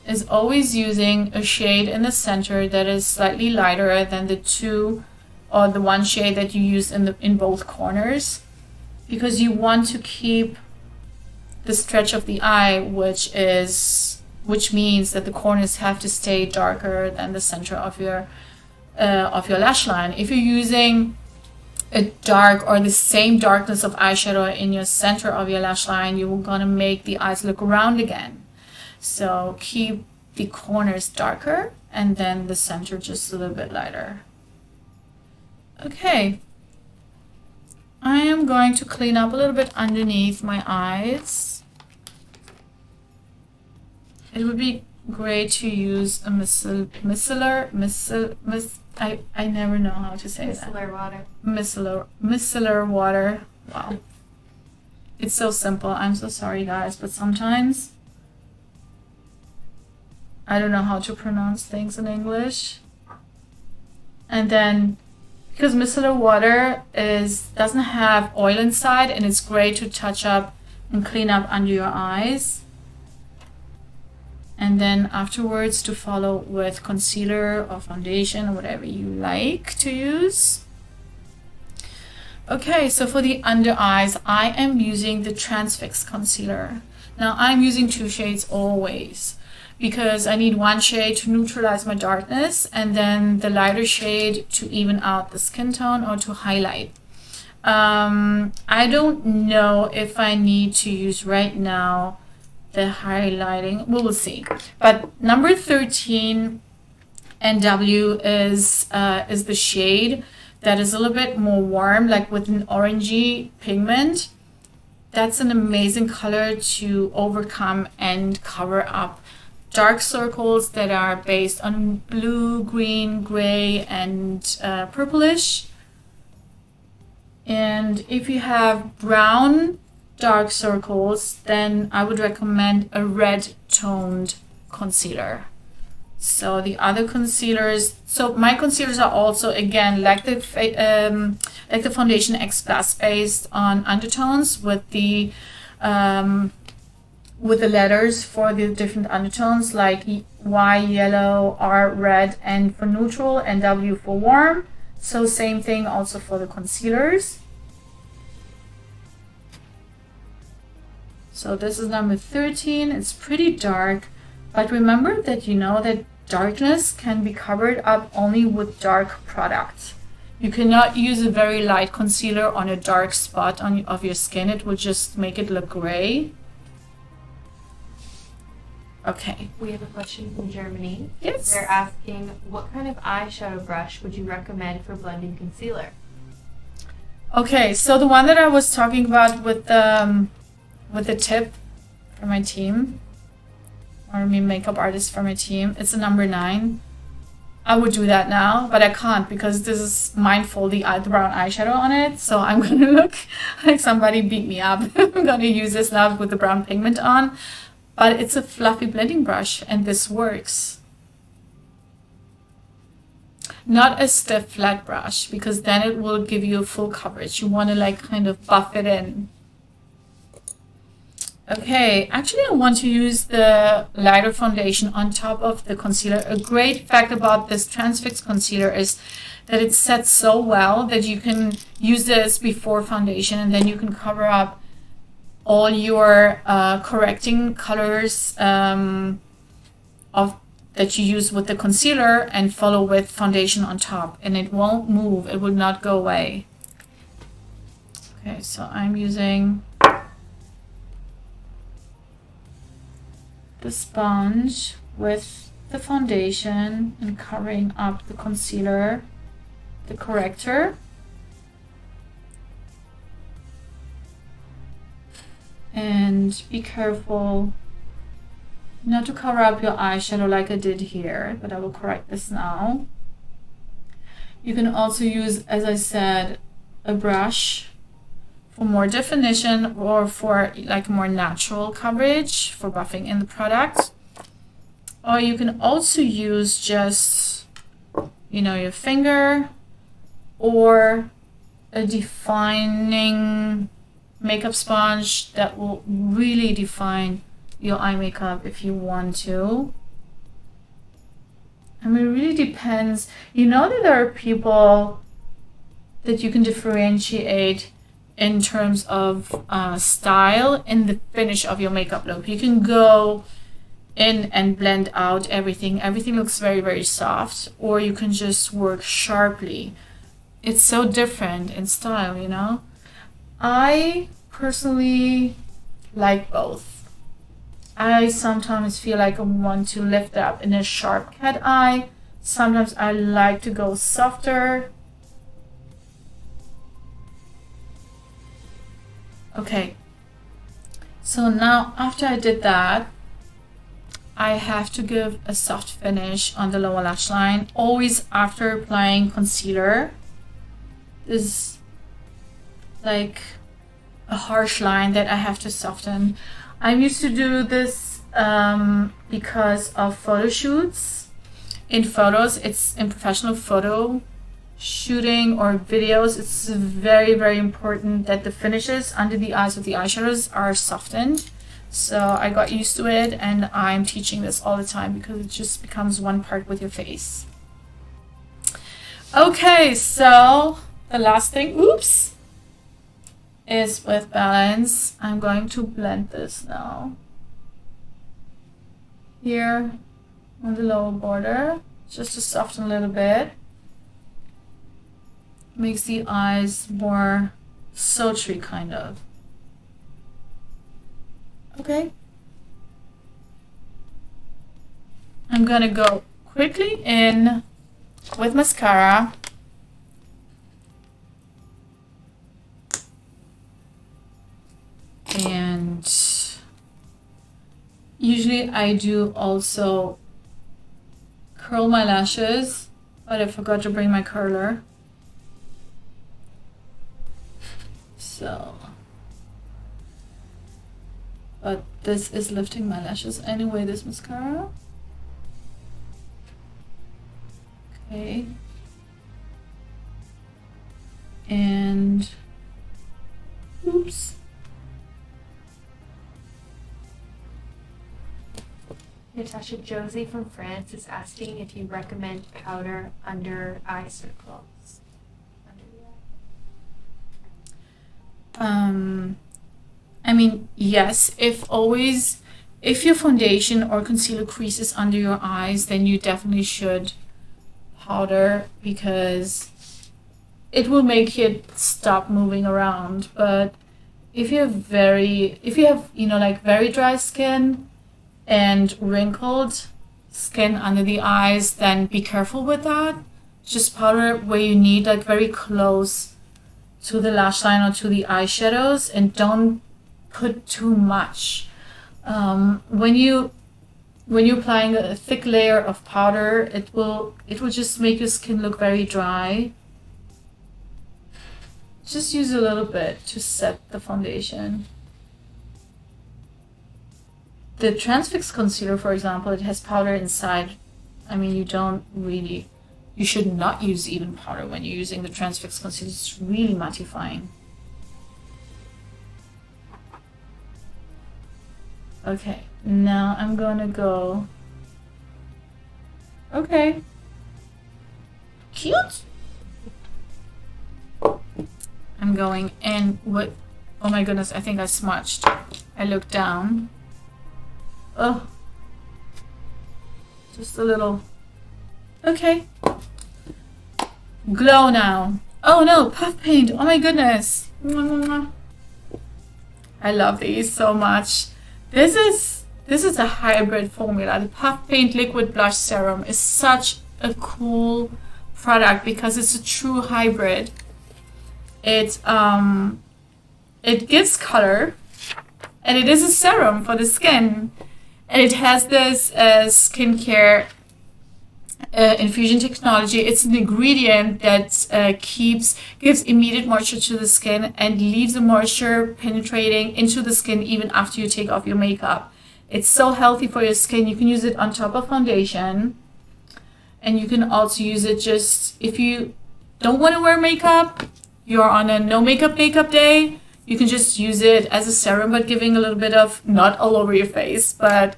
is always using a shade in the center that is slightly lighter than the two or the one shade that you use in both corners, because you want to keep the stretch of the eye, which means that the corners have to stay darker than the center of your lash line. If you're using a dark or the same darkness of eyeshadow in your center of your lash line, you're gonna make the eyes look round again. So keep the corners darker and then the center just a little bit lighter. Okay, I am going to clean up a little bit underneath my eyes. It would be great to use a I never know how to say that. Micellar water. Micellar water. Wow. It's so simple. I'm so sorry, guys, but sometimes I don't know how to pronounce things in English. And then, because micellar water doesn't have oil inside, and it's great to touch up and clean up under your eyes. And then afterwards to follow with concealer or foundation or whatever you like to use. Okay, so for the under eyes, I am using the Transfix concealer. Now I'm using 2 shades always, because I need one shade to neutralize my darkness and then the lighter shade to even out the skin tone or to highlight. I don't know if I need to use right now the highlighting. We will see. But number 13 NW is the shade that is a little bit more warm, like with an orangey pigment. That's an amazing color to overcome and cover up dark circles that are based on blue, green, gray, and purplish. And if you have brown dark circles, then I would recommend a red toned concealer. So the other concealers, so my concealers are also, again, like the Foundation X Plus, based on undertones with the letters for the different undertones, like Y yellow, R red, and for neutral, and W for warm. So same thing also for the concealers. So this is number 13. It's pretty dark, but remember that that darkness can be covered up only with dark products. You cannot use a very light concealer on a dark spot of your skin. It will just make it look gray. Okay. We have a question from Germany. Yes. They're asking, what kind of eyeshadow brush would you recommend for blending concealer? Okay, so the one that I was talking about with the tip for my team, or me makeup artist for my team, it's a number 9. I would do that now, but I can't because this is mindful, the brown eyeshadow on it, so I'm gonna look like somebody beat me up. I'm gonna use this now with the brown pigment on. But it's a fluffy blending brush, and this works. Not a stiff flat brush, because then it will give you a full coverage. You want to kind of buff it in. Okay, actually I want to use the lighter foundation on top of the concealer. A great fact about this Transfix concealer is that it sets so well that you can use this before foundation, and then you can cover up all your correcting colors that you use with the concealer and follow with foundation on top, and it won't move, it will not go away. Okay, so I'm using the sponge with the foundation and covering up the concealer, the corrector. And be careful not to cover up your eyeshadow like I did here, but I will correct this now. You can also use, as I said, a brush for more definition or for like more natural coverage for buffing in the product. Or you can also use just, you know, your finger or a defining makeup sponge that will really define your eye makeup if you want to. I mean, it really depends. You know that there are people that you can differentiate in terms of style in the finish of your makeup look. You can go in and blend out everything. Everything looks very, very soft. Or you can just work sharply. It's so different in style, you know? I personally like both. I sometimes feel like I want to lift up in a sharp cat eye. Sometimes I like to go softer. Okay. So now after I did that, I have to give a soft finish on the lower lash line, always after applying concealer. This is like a harsh line that I have to soften. I'm used to do this because of photo shoots. In photos, it's in professional photo shooting or videos, it's very, very important that the finishes under the eyes of the eyeshadows are softened. So I got used to it, and I'm teaching this all the time because it just becomes one part with your face. Okay, so the last thing, oops, is with balance. I'm going to blend this now. Here on the lower border, just to soften a little bit. Makes the eyes more sultry, kind of. Okay. I'm gonna go quickly in with mascara. And usually I do also curl my lashes, but I forgot to bring my curler. So, but this is lifting my lashes anyway, this mascara. Okay. And, oops. Natasha, Josie from France is asking if you recommend powder under eye circles. I mean, yes, if your foundation or concealer creases under your eyes, then you definitely should powder because it will make it stop moving around. But if you have, you know, like very dry skin and wrinkled skin under the eyes, then be careful with that. Just powder where you need, like very close to the lash line or to the eyeshadows, and don't put too much. When you're applying a thick layer of powder, it will just make your skin look very dry. Just use a little bit to set the foundation. The Transfix concealer, for example, it has powder inside. I mean, you should not use even powder when you're using the Transfix concealer. It's really mattifying. Okay, now I'm gonna go. Okay. Cute. I'm going in with. Oh my goodness, I think I smudged. I looked down. Oh. Just a little. Okay. Glow now. Oh no, puff paint. Oh my goodness. I love these so much. This is a hybrid formula. The puff paint liquid blush serum is such a cool product because it's a true hybrid. It gives color, and it is a serum for the skin, and it has this skincare infusion technology. It's an ingredient that gives immediate moisture to the skin and leaves the moisture penetrating into the skin even after you take off your makeup. It's so healthy for your skin. You can use it on top of foundation, and you can also use it just if you don't want to wear makeup, you're on a no makeup day, you can just use it as a serum, but giving a little bit of, not all over your face, but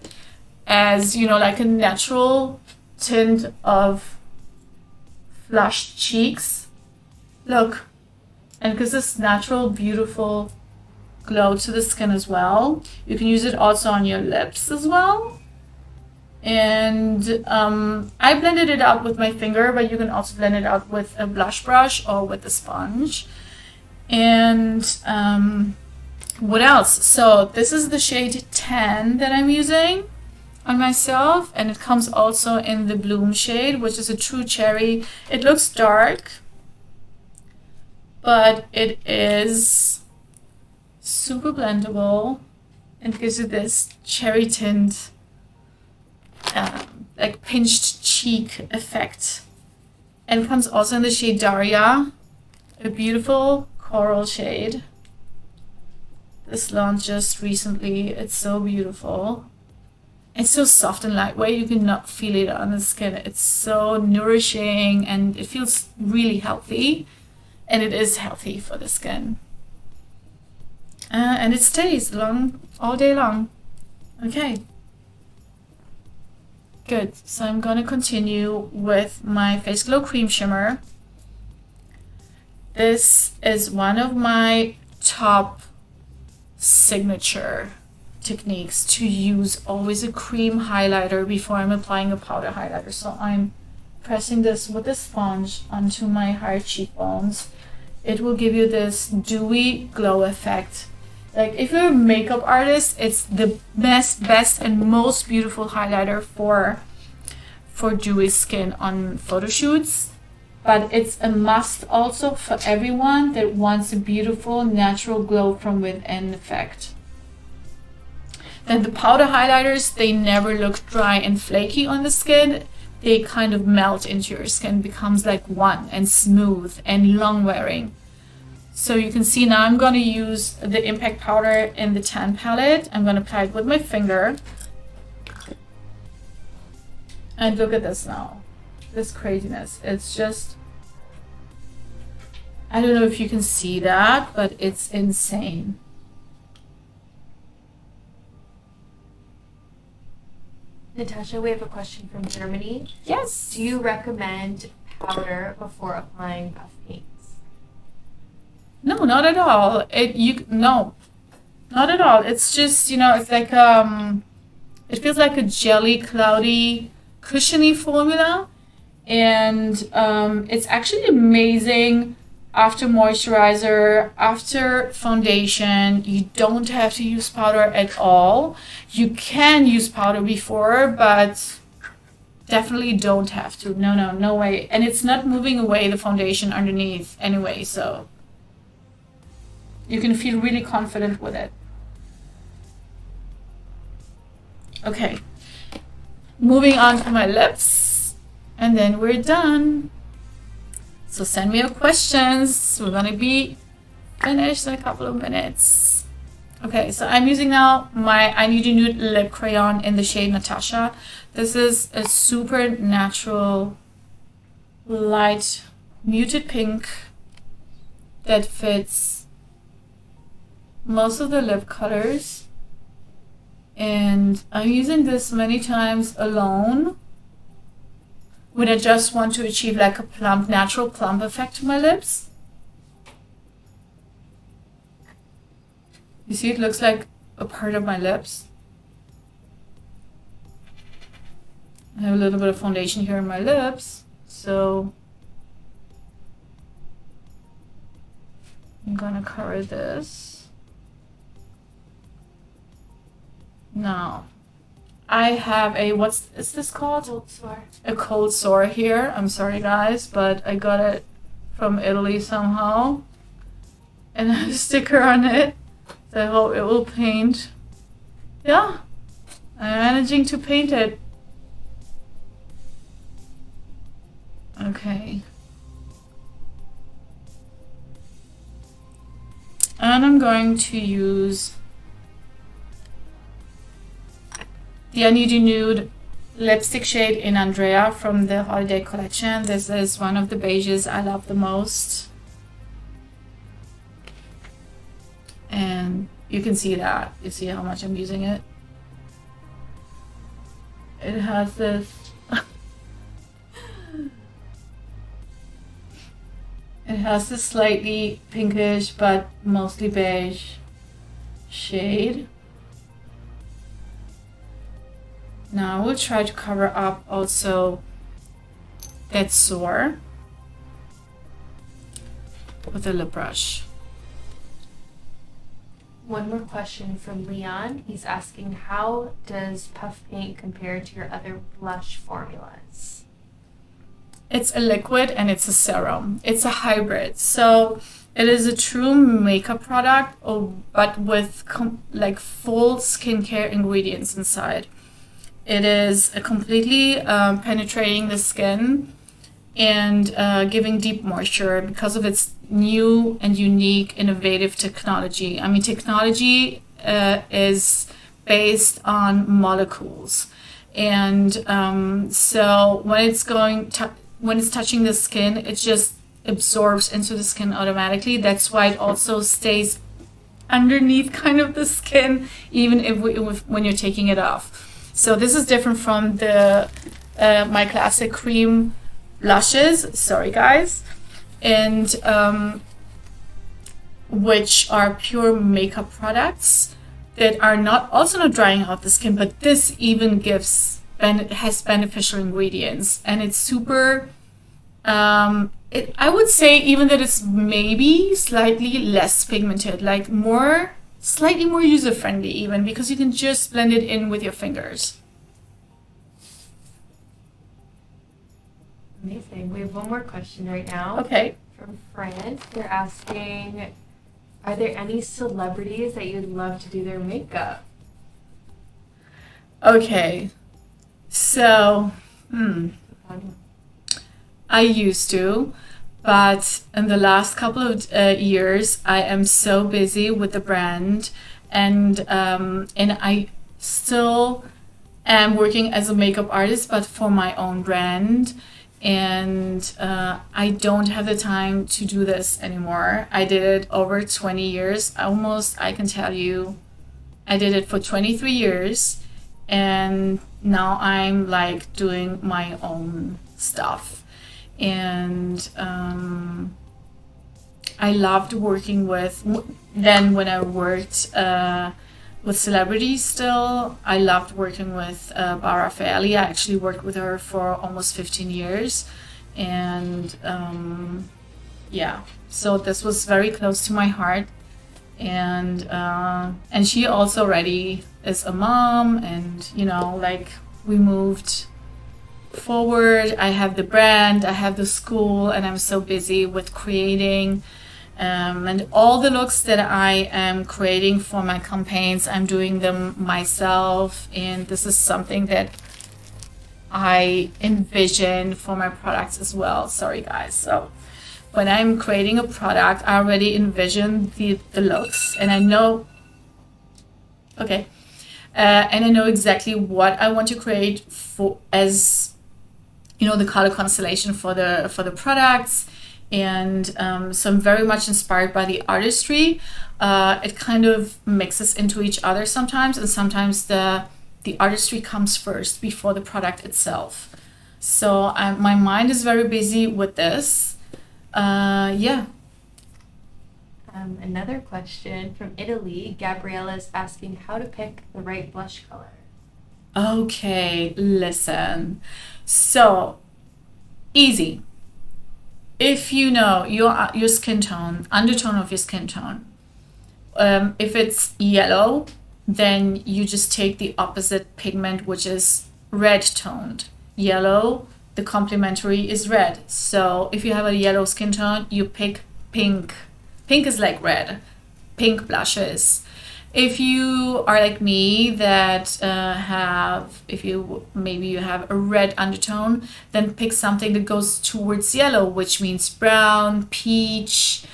as, you know, like a natural tint of flushed cheeks. Look, and it gives this natural, beautiful glow to the skin as well. You can use it also on your lips as well. And I blended it out with my finger, but you can also blend it out with a blush brush or with a sponge. And what else? So this is the shade 10 that I'm using on myself, and it comes also in the Bloom shade, which is a true cherry. It looks dark, but it is super blendable and gives you this cherry tint, like pinched cheek effect. And comes also in the shade Daria, a beautiful coral shade. This launched just recently. It's so beautiful. It's so soft and lightweight. You cannot feel it on the skin. It's so nourishing and it feels really healthy. And it is healthy for the skin. And it stays long, all day long. Okay. Good. So I'm going to continue with my Face Glow Cream Shimmer. This is one of my top signature techniques to use always a cream highlighter before I'm applying a powder highlighter. So I'm pressing this with a sponge onto my higher cheekbones. It will give you this dewy glow effect. Like if you're a makeup artist, it's the best and most beautiful highlighter for dewy skin on photo shoots. But it's a must also for everyone that wants a beautiful natural glow from within effect. Then the powder highlighters, they never look dry and flaky on the skin. They kind of melt into your skin, becomes like one and smooth and long wearing. So you can see now I'm going to use the Impact Powder in the Tan palette. I'm going to apply it with my finger. And look at this now. This craziness. It's just, I don't know if you can see that, but it's insane. Natasha, we have a question from Germany. Yes. Do you recommend powder before applying puff paints? No, not at all. No, not at all. It's just, you know, it's like it feels like a jelly, cloudy, cushiony formula, and it's actually amazing after moisturizer, after foundation. You don't have to use powder at all. You can use powder before, but definitely don't have to. No way. And it's not moving away the foundation underneath anyway, so you can feel really confident with it. Okay, moving on to my lips, and then we're done. So send me your questions. We're gonna be finished in a couple of minutes. Okay, so I'm using now my I Need a Nude lip crayon in the shade Natasha. This is a super natural, light, muted pink that fits most of the lip colors. And I'm using this many times alone when I just want to achieve like a plump, natural plump effect to my lips. You see, it looks like a part of my lips. I have a little bit of foundation here in my lips, so I'm gonna cover this. Now, I have a, what is this called? Cold sore. A cold sore here. I'm sorry guys, but I got it from Italy somehow. And I have a sticker on it. So I hope it will paint. Yeah, I'm managing to paint it. Okay. And I'm going to use the Unusual Nude lipstick shade in Andrea from the holiday collection. This is one of the beiges I love the most. And you can see that. You see how much I'm using it? It has this it has this slightly pinkish but mostly beige shade. Now I will try to cover up also that sore with a lip brush. One more question from Leon. He's asking, how does Puff Paint compare to your other blush formulas? It's a liquid and it's a serum. It's a hybrid. So it is a true makeup product, but with like full skincare ingredients inside. It is completely penetrating the skin and giving deep moisture because of its new and unique innovative technology. I mean, technology is based on molecules, and so when it's touching the skin, it just absorbs into the skin automatically. That's why it also stays underneath kind of the skin, even when you're taking it off. So this is different from the my classic cream blushes. Sorry, guys. And which are pure makeup products that are also not drying out the skin, but this even has beneficial ingredients, and it's super. I would say even that it's maybe slightly less pigmented, like slightly more user friendly, even because you can just blend it in with your fingers. Amazing. We have one more question right now. Okay. From France. They're asking, are there any celebrities that you'd love to do their makeup? Okay. So, I used to, but in the last couple of years, I am so busy with the brand, and I still am working as a makeup artist, but for my own brand. And I don't have the time to do this anymore. I did it over 20 years, almost. I can tell you, I did it for 23 years, and now I'm like doing my own stuff. And I loved working with, then when I worked with celebrities still, I loved working with Bara Fairley. I actually worked with her for almost 15 years. And yeah, so this was very close to my heart. And she also already is a mom, and like we moved forward. I have the brand, I have the school, and I'm so busy with creating and all the looks that I am creating for my campaigns, I'm doing them myself, and this is something that I envision for my products as well. Sorry guys. So when I'm creating a product, I already envision the looks, and I know and I know exactly what I want to create for, as the color constellation for the products. And so I'm very much inspired by the artistry. It kind of mixes into each other sometimes, and sometimes the artistry comes first before the product itself. So my mind is very busy with this. Yeah. Another question from Italy. Gabriella is asking how to pick the right blush color. Okay, listen. So easy. If you know your skin tone, undertone of your skin tone, if it's yellow, then you just take the opposite pigment, which is red toned. Yellow, the complementary is red. So if you have a yellow skin tone, you pick pink. Pink is like red, pink blushes. If you are like me that maybe you have a red undertone, then pick something that goes towards yellow, which means brown, peach.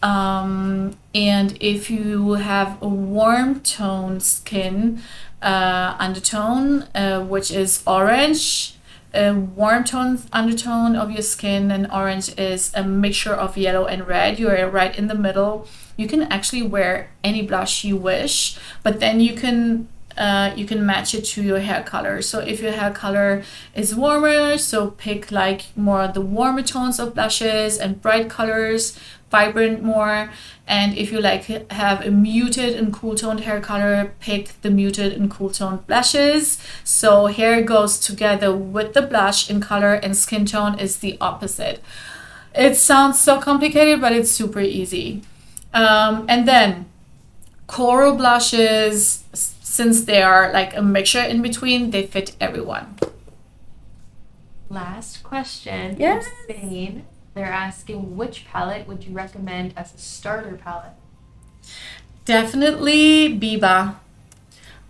And if you have a warm tone skin undertone, which is orange, a warm tone undertone of your skin, and orange is a mixture of yellow and red. You are right in the middle. You can actually wear any blush you wish, but then you can match it to your hair color. So if your hair color is warmer, so pick like more the warmer tones of blushes and bright colors, vibrant more. And if you like have a muted and cool toned hair color, pick the muted and cool toned blushes. So hair goes together with the blush in color, and skin tone is the opposite. It sounds so complicated, but it's super easy. And then coral blushes, since they are like a mixture in between, they fit everyone. Last question. Yes. From Spain. They're asking, which palette would you recommend as a starter palette? Definitely Biba.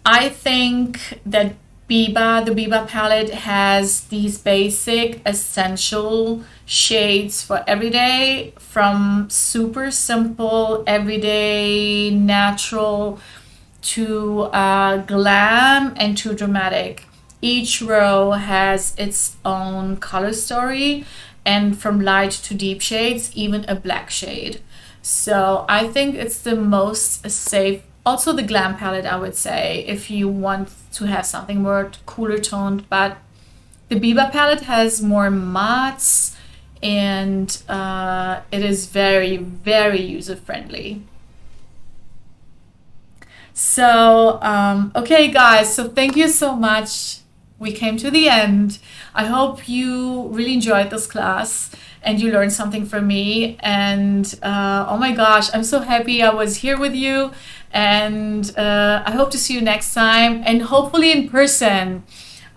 I think that the Biba palette has these basic essential shades for everyday, from super simple, everyday, natural to glam and to dramatic. Each row has its own color story, and from light to deep shades, even a black shade. So I think it's the most safe. Also the glam palette, I would say, if you want to have something more cooler toned, but the Biba palette has more mattes, and it is very, very user friendly. So, okay guys, so thank you so much. We came to the end. I hope you really enjoyed this class and you learned something from me. And oh my gosh, I'm so happy I was here with you. And I hope to see you next time, and hopefully in person.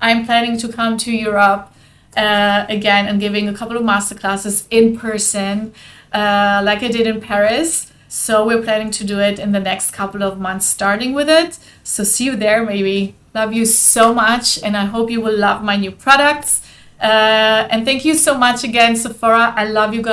I'm planning to come to Europe again and giving a couple of masterclasses in person, like I did in Paris. So we're planning to do it in the next couple of months, starting with it. So see you there, maybe. Love you so much, and I hope you will love my new products. And thank you so much again, Sephora. I love you guys.